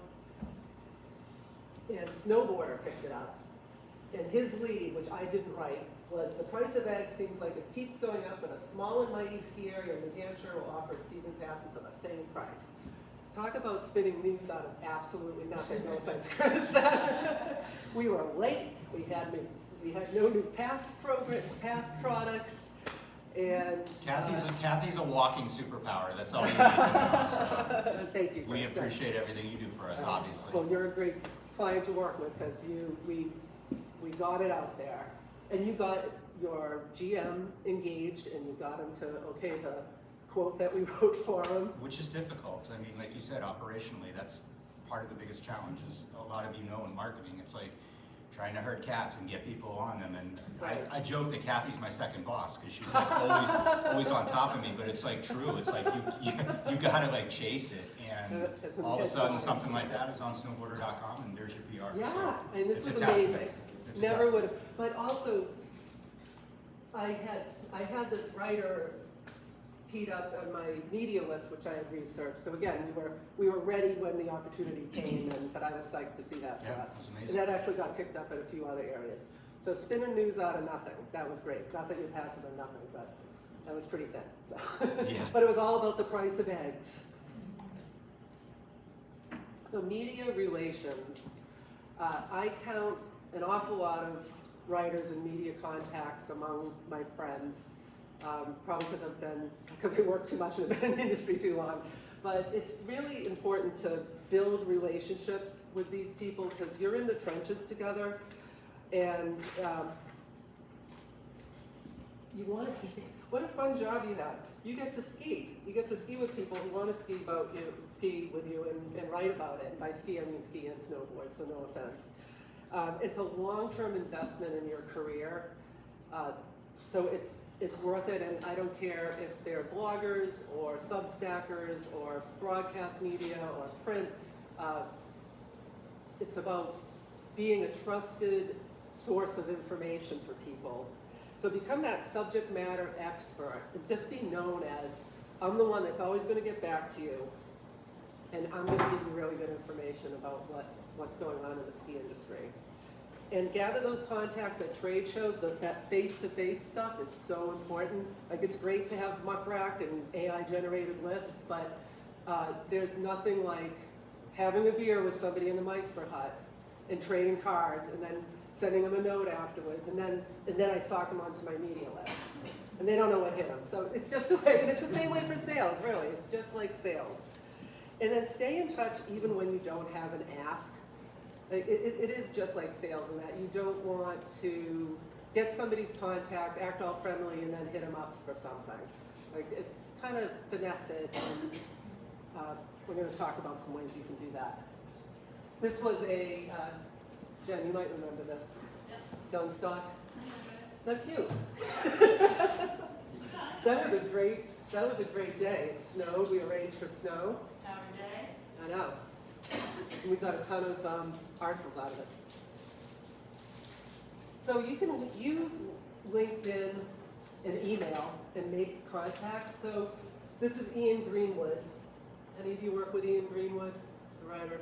[SPEAKER 3] and Snowboarder picked it up. And his lead, which I didn't write, was the price of eggs seems like it keeps going up, but a small and mighty ski area in New Hampshire will offer its season passes for the same price. Talk about spinning news out of absolutely nothing. No offense, Chris. We were late. We had no new pass products, and
[SPEAKER 6] Kathy's a walking superpower. That's all you need to know. So
[SPEAKER 3] thank you.
[SPEAKER 6] We appreciate everything you do for us, obviously.
[SPEAKER 3] Well, you're a great client to work with, because we got it out there, and you got your GM engaged, and you got him to okay the quote that we wrote for him.
[SPEAKER 6] Which is difficult. I mean, like you said, operationally, that's part of the biggest challenge. Is a lot of you know in marketing, it's like trying to herd cats and get people on them. And
[SPEAKER 3] Right.
[SPEAKER 6] I joke that Kathy's my second boss, because she's like always on top of me. But it's like true. It's like you gotta like chase it, and all of a sudden something like that is on snowboarder.com, and there's your PR.
[SPEAKER 3] Yeah,
[SPEAKER 6] So
[SPEAKER 3] and this
[SPEAKER 6] it's
[SPEAKER 3] was
[SPEAKER 6] a testament.
[SPEAKER 3] amazing.
[SPEAKER 6] It's a
[SPEAKER 3] Never
[SPEAKER 6] testament.
[SPEAKER 3] would have. But also, I had this writer teed up on my media list, which I had researched. So again, we were ready when the opportunity came, but I was psyched to see that for
[SPEAKER 6] Yeah,
[SPEAKER 3] us.
[SPEAKER 6] it was amazing.
[SPEAKER 3] And that actually got picked up in a few other areas. So spinning news out of nothing, that was great. Not that your passes are nothing, but that was pretty thin. So.
[SPEAKER 6] Yeah.
[SPEAKER 3] But it was all about the price of eggs. So media relations, I count an awful lot of writers and media contacts among my friends, probably because I work too much and have been in the industry too long. But it's really important to build relationships with these people, because you're in the trenches together, and you want to. What a fun job you have! You get to ski. You get to ski with people who want to ski with you, and write about it. And by ski, I mean ski and snowboard. So no offense. It's a long-term investment in your career, so it's worth it, and I don't care if they're bloggers or Substackers or broadcast media or print. It's about being a trusted source of information for people. So become that subject matter expert and just be known as, I'm the one that's always gonna get back to you, and I'm gonna give you really good information about what's going on in the ski industry. And gather those contacts at trade shows. That face-to-face stuff is so important. Like, it's great to have muck rack and AI-generated lists, but there's nothing like having a beer with somebody in the Meister hut and trading cards and then sending them a note afterwards, and then I sock them onto my media list. And they don't know what hit them. So it's just a way, and it's the same way for sales, really. It's just like sales. And then stay in touch even when you don't have an ask. It is just like sales in that you don't want to get somebody's contact, act all friendly, and then hit them up for something. Like, it's kind of finesse it, and we're going to talk about some ways you can do that. This was a, Jen, you might remember this. Gun stock. That's you. That was a great day. It snowed. We arranged for snow. I know. We got a ton of articles out of it. So you can use LinkedIn and email and make contacts. So this is Ian Greenwood. Any of you work with Ian Greenwood, the writer?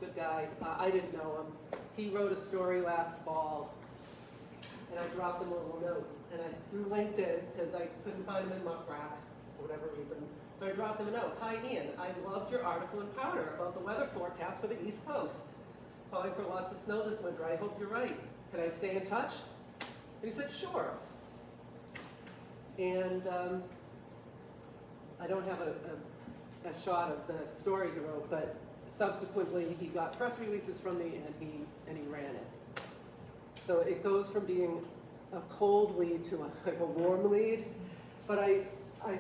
[SPEAKER 3] Good guy. I didn't know him. He wrote a story last fall, and I dropped him a little note. And I through LinkedIn, because I couldn't find him in Muck Rack for whatever reason. So I dropped him a note. Hi Ian, I loved your article in Powder about the weather forecast for the East Coast. Calling for lots of snow this winter. I hope you're right. Can I stay in touch? And he said, sure. And I don't have a shot of the story he wrote, but subsequently he got press releases from me and he ran it. So it goes from being a cold lead to like a warm lead. But I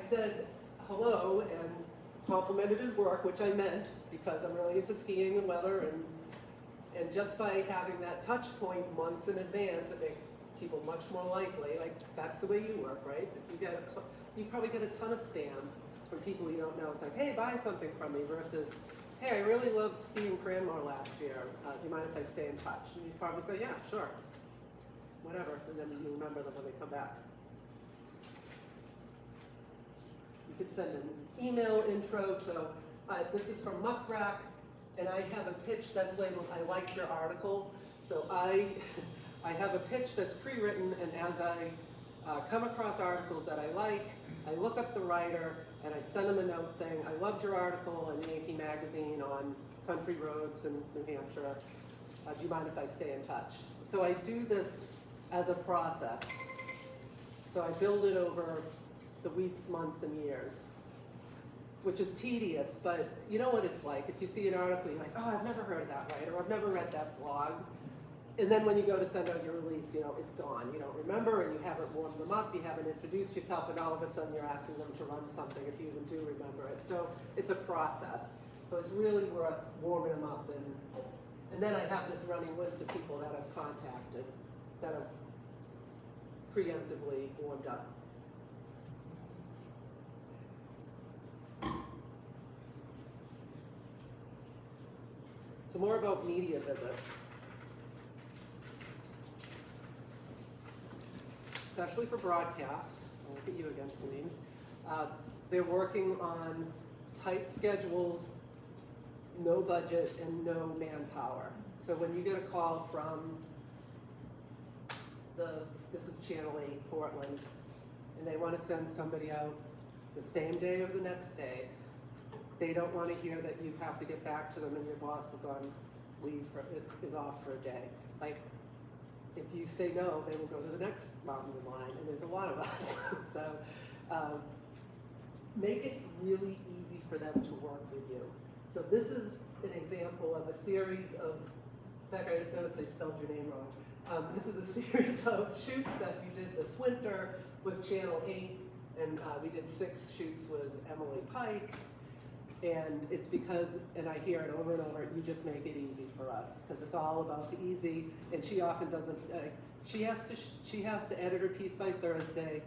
[SPEAKER 3] said hello and complimented his work, which I meant because I'm really into skiing and weather, and just by having that touch point months in advance, it makes people much more likely. Like, that's the way you work, right? If you probably get a ton of spam from people you don't know. It's like, hey, buy something from me, versus, hey, I really loved skiing Cranmore last year. Do you mind if I stay in touch? And you probably say, yeah, sure, whatever, and then you remember them when they come back. You could send an email intro. So this is from Muck Rack, and I have a pitch that's labeled, I liked your article. So I have a pitch that's pre-written, and as I come across articles that I like, I look up the writer, and I send them a note saying, I loved your article in Yankee Magazine on country roads in New Hampshire. Do you mind if I stay in touch? So I do this as a process. So I build it over the weeks, months, and years, which is tedious, but you know what it's like. If you see an article, you're like, oh, I've never heard of that writer, or I've never read that blog. And then when you go to send out your release, it's gone. You don't remember, and you haven't warmed them up, you haven't introduced yourself, and all of a sudden you're asking them to run something if you even do remember it. So it's a process. So it's really worth warming them up, and then I have this running list of people that I've contacted that have preemptively warmed up. So more about media visits. Especially for broadcast. I'll look at you again, Celine. They're working on tight schedules, no budget, and no manpower. So when you get a call from this is Channel 8, Portland, and they want to send somebody out the same day or the next day, they don't want to hear that you have to get back to them and your boss is on leave, is off for a day. Like, if you say no, they will go to the next mountain in line, and there's a lot of us. So make it really easy for them to work with you. So this is an example of a series of, in fact, I just noticed I spelled your name wrong. This is a series of shoots that we did this winter with Channel 8, and we did 6 shoots with Emily Pike. And it's because, and I hear it over and over, you just make it easy for us, because it's all about the easy, and she often doesn't, she has to edit her piece by Thursday,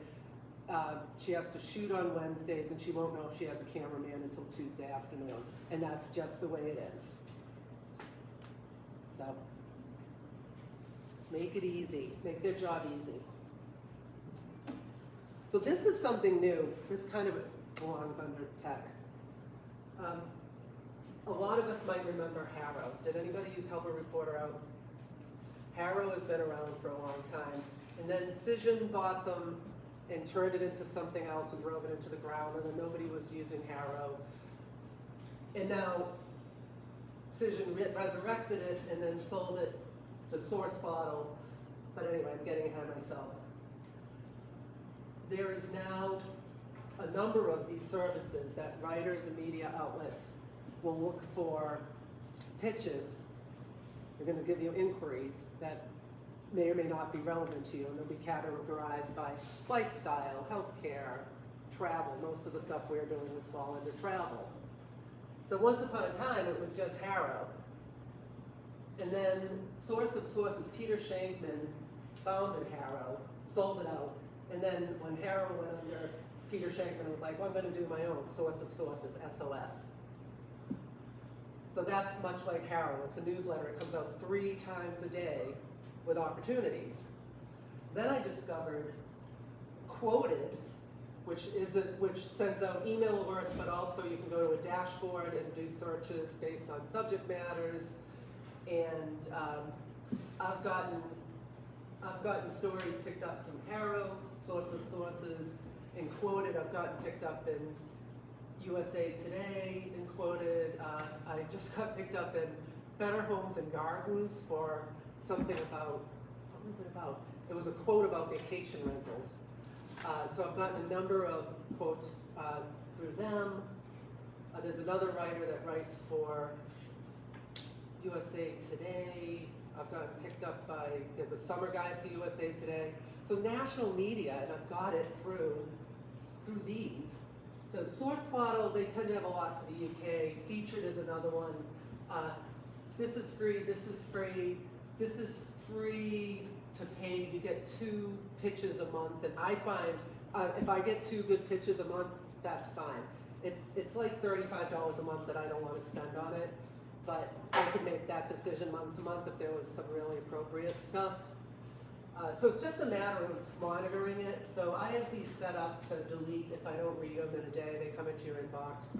[SPEAKER 3] she has to shoot on Wednesdays, and she won't know if she has a cameraman until Tuesday afternoon, and that's just the way it is. So, make it easy, make their job easy. So this is something new, this kind of belongs under tech. A lot of us might remember Harrow. Did anybody use Help a Reporter Out? Harrow has been around for a long time. And then Cision bought them and turned it into something else and drove it into the ground, and then nobody was using Harrow. And now Cision resurrected it and then sold it to Source Bottle. But anyway, I'm getting ahead of myself. There is now a number of these services that writers and media outlets will look for pitches. They're going to give you inquiries that may or may not be relevant to you, and they'll be categorized by lifestyle, healthcare, travel. Most of the stuff we're doing would fall under travel. So once upon a time, it was just Harrow. And then Source of Sources, Peter Shankman founded Harrow, sold it out, and then when Harrow went under, Peter Shankman was like, well, I'm going to do my own Source of Sources, SOS. So that's much like Harrow. It's a newsletter. It comes out 3 times a day with opportunities. Then I discovered Quoted, which sends out email alerts, but also you can go to a dashboard and do searches based on subject matters. And I've gotten stories picked up from Harrow, Source of Sources, and Quoted. I've gotten picked up in USA Today and Quoted. I just got picked up in Better Homes and Gardens for something about, what was it about? It was a quote about vacation rentals. So I've gotten a number of quotes through them. There's another writer that writes for USA Today. I've gotten picked up by, there's a summer guide for USA Today. So national media, and I've got it through these. So Source Bottle, they tend to have a lot for the UK. Featured is another one. This is free, this is free. This is free to paid. You get 2 pitches a month, and I find if I get 2 good pitches a month, that's fine. It's like $35 a month that I don't want to spend on it, but I could make that decision month to month if there was some really appropriate stuff. So it's just a matter of monitoring it. So I have these set up to delete if I don't read them in a day. They come into your inbox.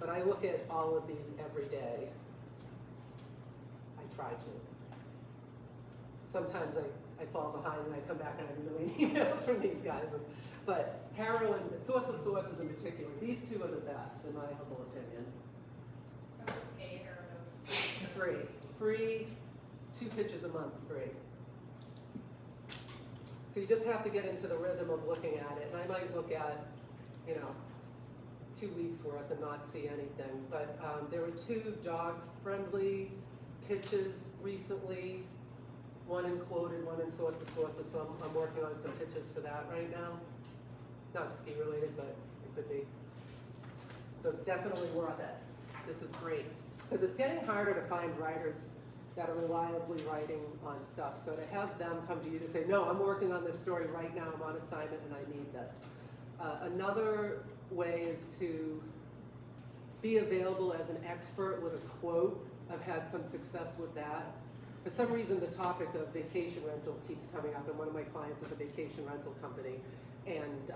[SPEAKER 3] But I look at all of these every day. I try to. Sometimes I fall behind and I come back and I have a million emails from these guys. But Harrow and Source of Sources in particular, these 2 are the best in my humble opinion. Free, 2 pitches a month free. So you just have to get into the rhythm of looking at it. And I might look at, 2 weeks worth and not see anything. But there were 2 dog-friendly pitches recently. One in Quoted, one in Source of Sources. So I'm working on some pitches for that right now. Not ski related, but it could be. So definitely worth it. This is great. Because it's getting harder to find writers that are reliably writing on stuff. So to have them come to you to say, no, I'm working on this story right now, I'm on assignment and I need this. Another way is to be available as an expert with a quote. I've had some success with that. For some reason, the topic of vacation rentals keeps coming up, and one of my clients is a vacation rental company. And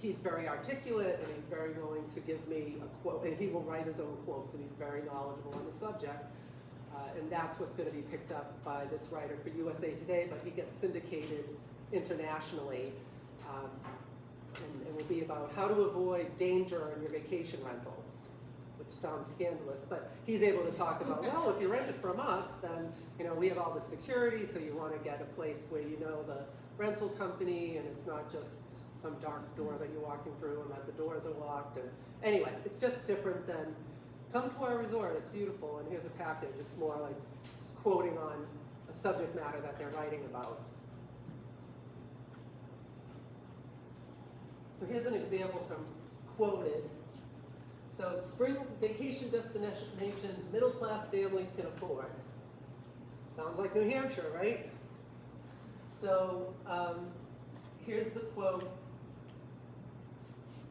[SPEAKER 3] he's very articulate, and he's very willing to give me a quote, and he will write his own quotes, and he's very knowledgeable on the subject. And that's what's going to be picked up by this writer for USA Today, but he gets syndicated internationally, and will be about how to avoid danger in your vacation rental, which sounds scandalous, but he's able to talk about, well, if you rent it from us, then we have all the security, so you want to get a place where you know the rental company, and it's not just some dark door that you're walking through and that the doors are locked. And anyway, it's just different than come to our resort, it's beautiful, and here's a package. It's more like quoting on a subject matter that they're writing about. So here's an example from Quoted. So spring vacation destinations middle-class families can afford. Sounds like New Hampshire, right? So here's the quote.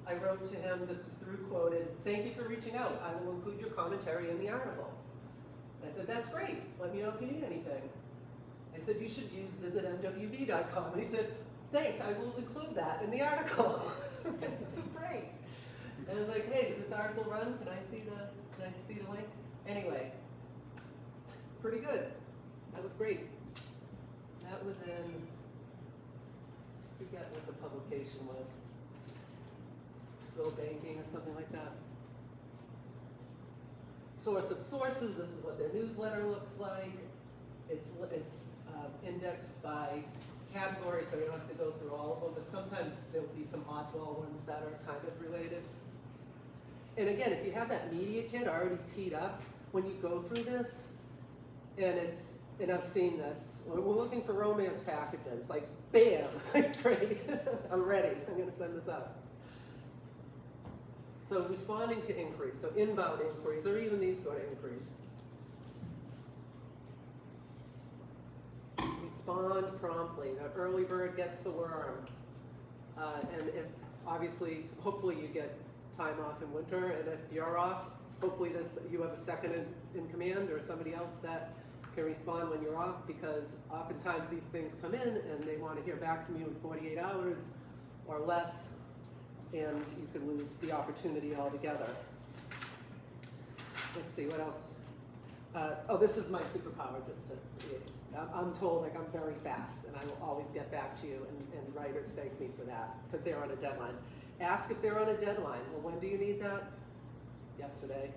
[SPEAKER 3] I wrote to him, this is through quoted, "Thank you for reaching out. I will include your commentary in the article." I said, "That's great. Let me know if you need anything." I said, "You should use visitmwv.com." And he said, "Thanks, I will include that in the article." This is great. And I was like, "Hey, did this article run? Can I see the link?" Anyway, pretty good. That was great. That was in, I forget what the publication was. Bill Banking or something like that. Source of sources, this is what their newsletter looks like. It's indexed by category, so you don't have to go through all of them, but sometimes there'll be some oddball ones that are kind of related. And again, if you have that media kit already teed up, when you go through this, and I've seen this, we're looking for romance packages, like bam, great, I'm ready, I'm gonna send this out. So responding to inquiries, so inbound inquiries, or even these sort of inquiries. Respond promptly. An early bird gets the worm. And if, obviously, hopefully you get time off in winter, and if you're off, hopefully you have a second in command or somebody else that can respond when you're off, because oftentimes these things come in and they want to hear back from you in 48 hours or less, and you could lose the opportunity altogether. Let's see, what else? This is my superpower, just to, I'm told like I'm very fast, and I will always get back to you, and writers thank me for that, because they're on a deadline. Ask if they're on a deadline. Well, when do you need that? Yesterday.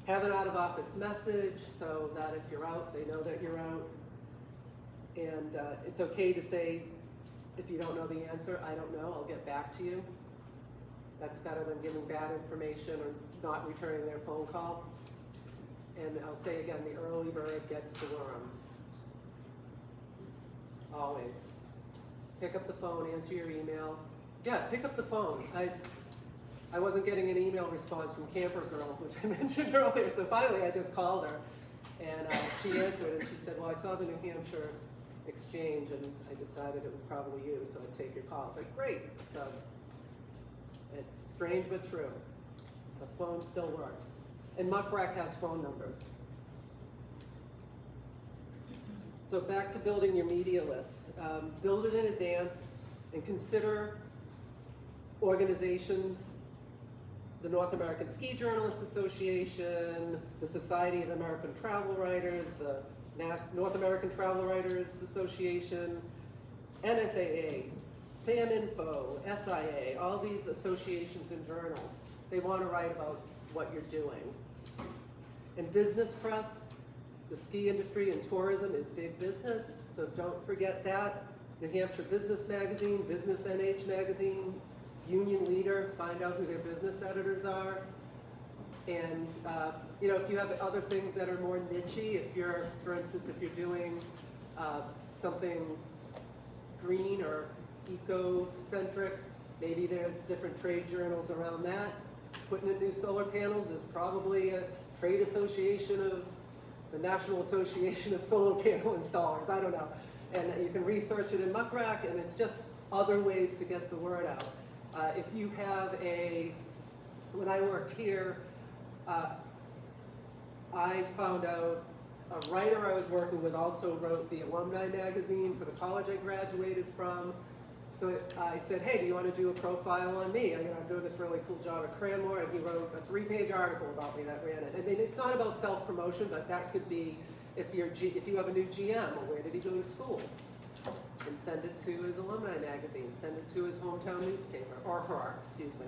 [SPEAKER 3] Have an out-of-office message, so that if you're out, they know that you're out. And it's okay to say, if you don't know the answer, I don't know, I'll get back to you. That's better than giving bad information or not returning their phone call. And I'll say again, the early bird gets the worm. Always. Pick up the phone, answer your email. Yeah, pick up the phone. I wasn't getting an email response from Camper Girl, which I mentioned earlier, so finally I just called her, and she answered, and she said, well, I saw the New Hampshire exchange, and I decided it was probably you, so I'd take your call. I was like, great. So it's strange but true. The phone still works. And Muckrack has phone numbers. So back to building your media list. Build it in advance and consider organizations, the North American Ski Journalists Association, the Society of American Travel Writers, the North American Travel Writers Association, NSAA, SAMinfo, SIA, all these associations and journals. They want to write about what you're doing. In business press, the ski industry and tourism is big business, so don't forget that. New Hampshire Business Magazine, Business N.H. Magazine, Union Leader, find out who their business editors are. And if you have other things that are more niche-y, if you're, for instance, if you're doing something green or eco-centric, maybe there's different trade journals around that. Putting in new solar panels is probably a trade association of the National Association of Solar Panel Installers, I don't know. And you can research it in Muckrack, and it's just other ways to get the word out. If you have when I worked here, I found out a writer I was working with also wrote the alumni magazine for the college I graduated from. So I said, hey, do you want to do a profile on me? I'm doing this really cool job at Cranmore, and he wrote a 3-page article about me that ran it. I mean, it's not about self-promotion, but that could be if you have a new GM, well, where did he go to school? And send it to his alumni magazine, send it to his hometown newspaper, or her, excuse me.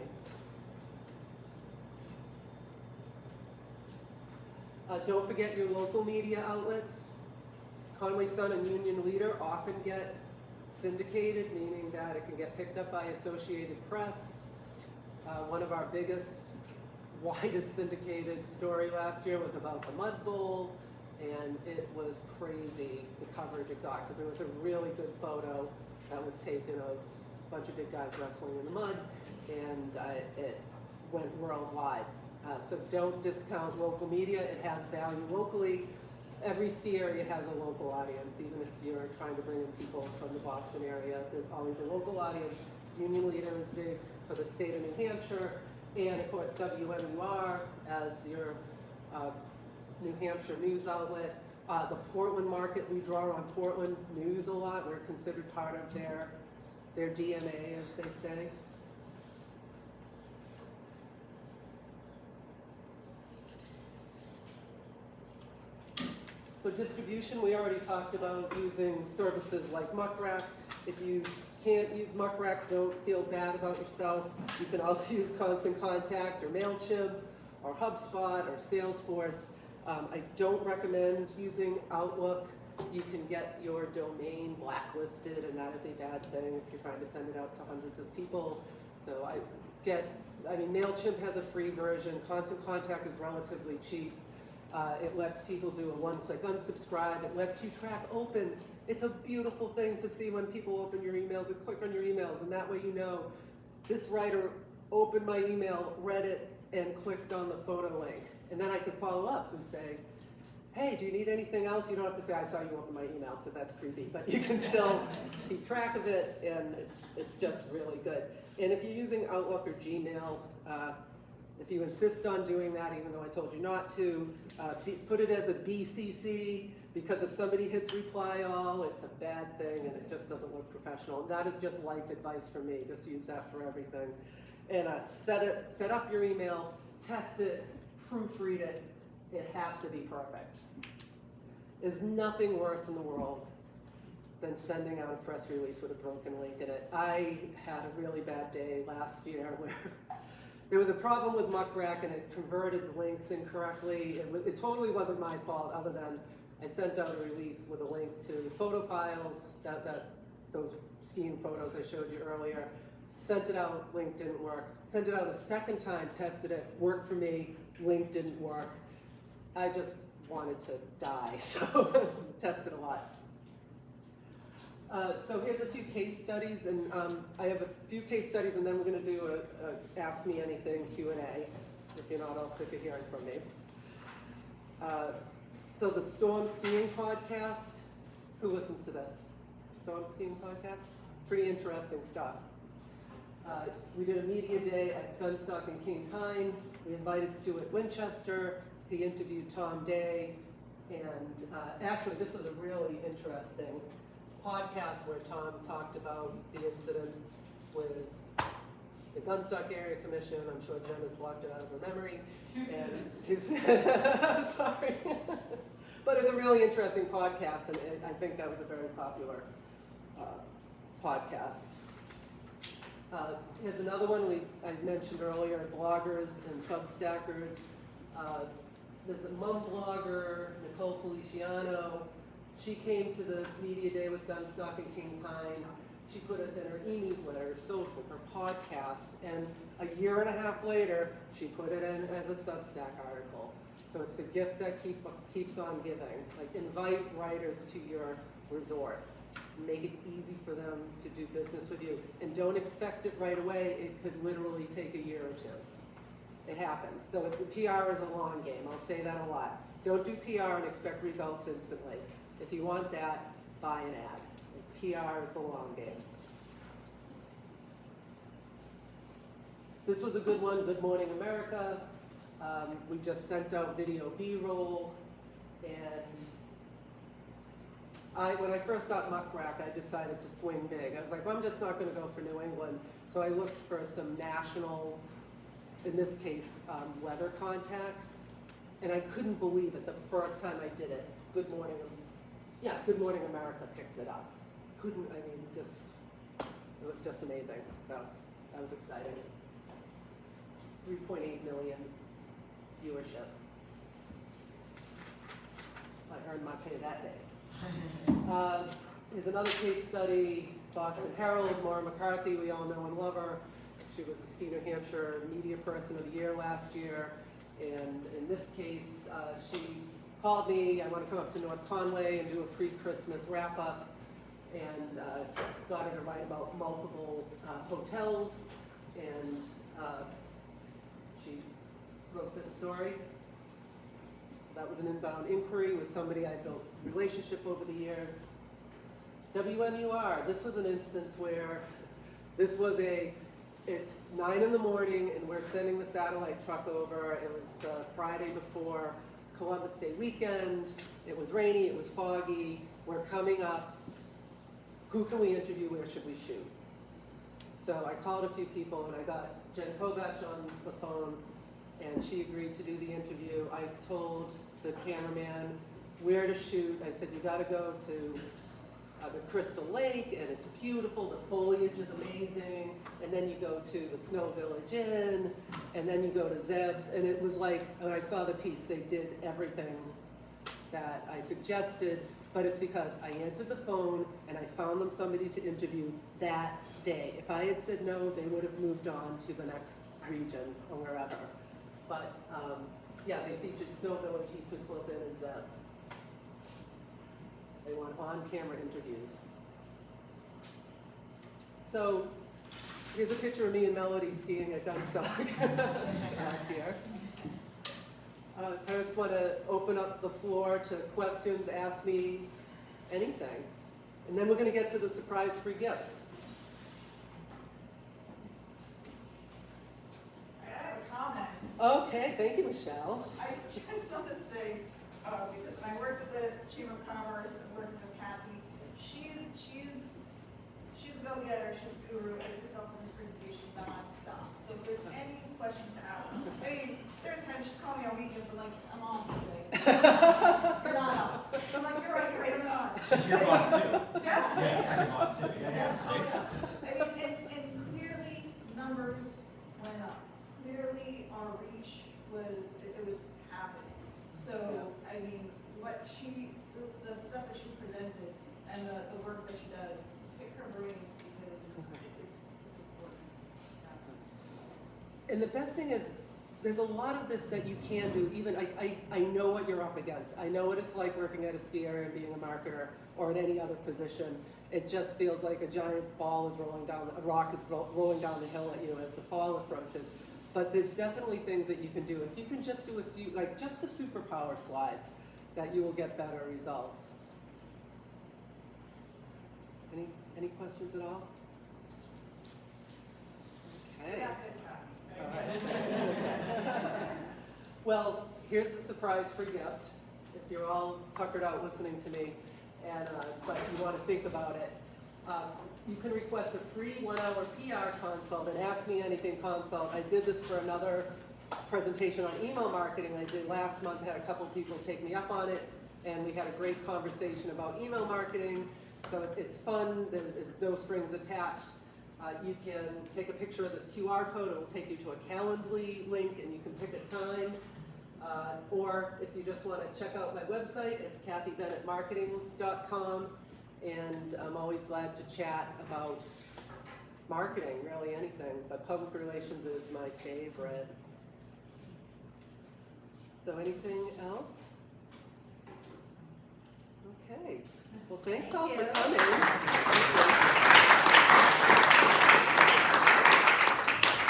[SPEAKER 3] Don't forget your local media outlets. Conway Sun and Union Leader often get syndicated, meaning that it can get picked up by Associated Press. One of our biggest, widest syndicated story last year was about the Mud Bowl, and it was crazy, the coverage it got, because it was a really good photo that was taken of a bunch of big guys wrestling in the mud, and it went worldwide. So don't discount local media. It has value locally. Every ski area has a local audience, even if you're trying to bring in people from the Boston area, there's always a local audience. Union Leader is big for the state of New Hampshire, and of course WMUR as your New Hampshire news outlet. The Portland market, we draw on Portland news a lot. We're considered part of their DNA, as they say. So distribution, we already talked about using services like Muck Rack. If you can't use Muck Rack, don't feel bad about yourself. You can also use Constant Contact or MailChimp or HubSpot or Salesforce. I don't recommend using Outlook. You can get your domain blacklisted, and that is a bad thing if you're trying to send it out to hundreds of people. So MailChimp has a free version. Constant Contact is relatively cheap. It lets people do a one-click unsubscribe. It lets you track opens. It's a beautiful thing to see when people open your emails and click on your emails, and that way you know this writer opened my email, read it, and clicked on the photo link. And then I could follow up and say, hey, do you need anything else? You don't have to say, I saw you open my email, because that's creepy, but you can still keep track of it, and it's just really good. And if you're using Outlook or Gmail, if you insist on doing that, even though I told you not to, put it as a BCC, because if somebody hits reply all, it's a bad thing and it just doesn't look professional. And that is just life advice for me. Just use that for everything. And set up your email, test it, proofread it. It has to be perfect. There's nothing worse in the world than sending out a press release with a broken link in it. I had a really bad day last year where there was a problem with Muck Rack and it converted the links incorrectly. It totally wasn't my fault, other than I sent out a release with a link to the photo files, those skiing photos I showed you earlier. Sent it out, link didn't work. Sent it out a second time, tested it, worked for me, link didn't work. I just wanted to die, so I tested a lot. So here's a few case studies, and I have a few case studies, and then we're going to do a Ask Me Anything Q&A, if you're not all sick of hearing from me. So the Storm Skiing podcast, who listens to this? Storm Skiing podcast? Pretty interesting stuff. We did a media day at Gunstock and King Pine. We invited Stuart Winchester. He interviewed Tom Day, and actually this was a really interesting podcast where Tom talked about the incident with the Gunstock Area Commission. I'm sure Jen has blocked it out of her memory. Sorry. But it's a really interesting podcast, and I think that was a very popular podcast. Here's another one I mentioned earlier, bloggers and Substackers. There's a mum blogger, Nicole Feliciano. She came to the media day with Gunstock and King Pine. She put us in her e-newsletter, her social, her podcast, and a year and a half later, she put it in as a Substack article. So it's the gift that keeps on giving. Like, invite writers to your resort. Make it easy for them to do business with you. And don't expect it right away. It could literally take a year or two. It happens. So the PR is a long game. I'll say that a lot. Don't do PR and expect results instantly. If you want that, buy an ad. PR is the long game. This was a good one, Good Morning America. We just sent out video B-roll, and when I first got Muck Rack, I decided to swing big. I was like, well, I'm just not going to go for New England. So I looked for some national, in this case, weather contacts, and I couldn't believe it the first time I did it. Good Morning America picked it up. It was just amazing. So that was exciting. 3.8 million viewership. I earned my pay that day. Here's another case study, Boston Herald, Maura McCarthy, we all know and love her. She was a Ski New Hampshire Media Person of the Year last year. And in this case, she called me, I want to come up to North Conway and do a pre-Christmas wrap-up, and got her to write about multiple hotels, and she wrote this story. That was an inbound inquiry with somebody I built a relationship over the years. WMUR, this was an instance where it's 9 in the morning and we're sending the satellite truck over. It was the Friday before Columbus Day weekend. It was rainy, it was foggy. We're coming up. Who can we interview? Where should we shoot? So I called a few people and I got Jen Kovach on the phone and she agreed to do the interview. I told the cameraman where to shoot. I said, you gotta go to the Crystal Lake and it's beautiful, the foliage is amazing, and then you go to the Snow Village Inn, and then you go to Zeb's, and it was like, when I saw the piece, they did everything that I suggested, but it's because I answered the phone and I found them somebody to interview that day. If I had said no, they would have moved on to the next region or wherever. But yeah, they featured Snow Village, East Slope Inn, and Zeb's. They want on-camera interviews. So here's a picture of me and Melody skiing at Gunstock last year. I just want to open up the floor to questions, ask me anything. And then we're going to get to the surprise free gift.
[SPEAKER 7] I have a comment.
[SPEAKER 3] Okay, thank you, Michelle.
[SPEAKER 7] I just want to say, because when I worked at the Chamber of Commerce and worked with Kathy, she's a go-getter, she's a guru, and you can tell from this presentation non-stop. So if there's any questions to ask, I mean, there are times she's calling me on weekends, I'm like, I'm on today. You're not up. I'm like, you're right, I'm not.
[SPEAKER 6] She's your boss too.
[SPEAKER 7] Yeah.
[SPEAKER 6] Yeah, she's your boss too. Yeah.
[SPEAKER 7] Oh, yeah. I mean, and clearly numbers went up. Clearly our reach it was happening. So, I mean, the stuff that she's presented and the work that she does, pick her brain because it's important.
[SPEAKER 3] And the best thing is, there's a lot of this that you can do. Even I know what you're up against. I know what it's like working at a ski area and being a marketer or at any other position. It just feels like a giant ball is rolling down, a rock is rolling down the hill at you as the fall approaches. But there's definitely things that you can do. If you can just do a few, like just the superpower slides, that you will get better results. Any questions at all? Okay.
[SPEAKER 7] Yeah, good, Kathy.
[SPEAKER 3] All right. Well, here's a surprise free gift. If you're all tuckered out listening to me, and but you want to think about it, you can request a free 1-hour PR consult, an Ask Me Anything consult. I did this for another presentation on email marketing I did last month. I had a couple people take me up on it, and we had a great conversation about email marketing. So it's fun, there's no strings attached. You can take a picture of this QR code, it will take you to a Calendly link and you can pick a time. Or if you just want to check out my website, it's kathybennettmarketing.com, and I'm always glad to chat about marketing, really anything, but public relations is my favorite. So anything else? Okay, well thanks all for coming.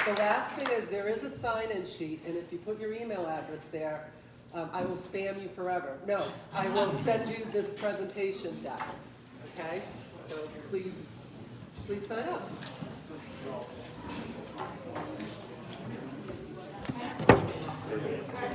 [SPEAKER 3] The last thing is there is a sign-in sheet, and if you put your email address there, I will spam you forever. No, I will send you this presentation deck, okay? So please sign up.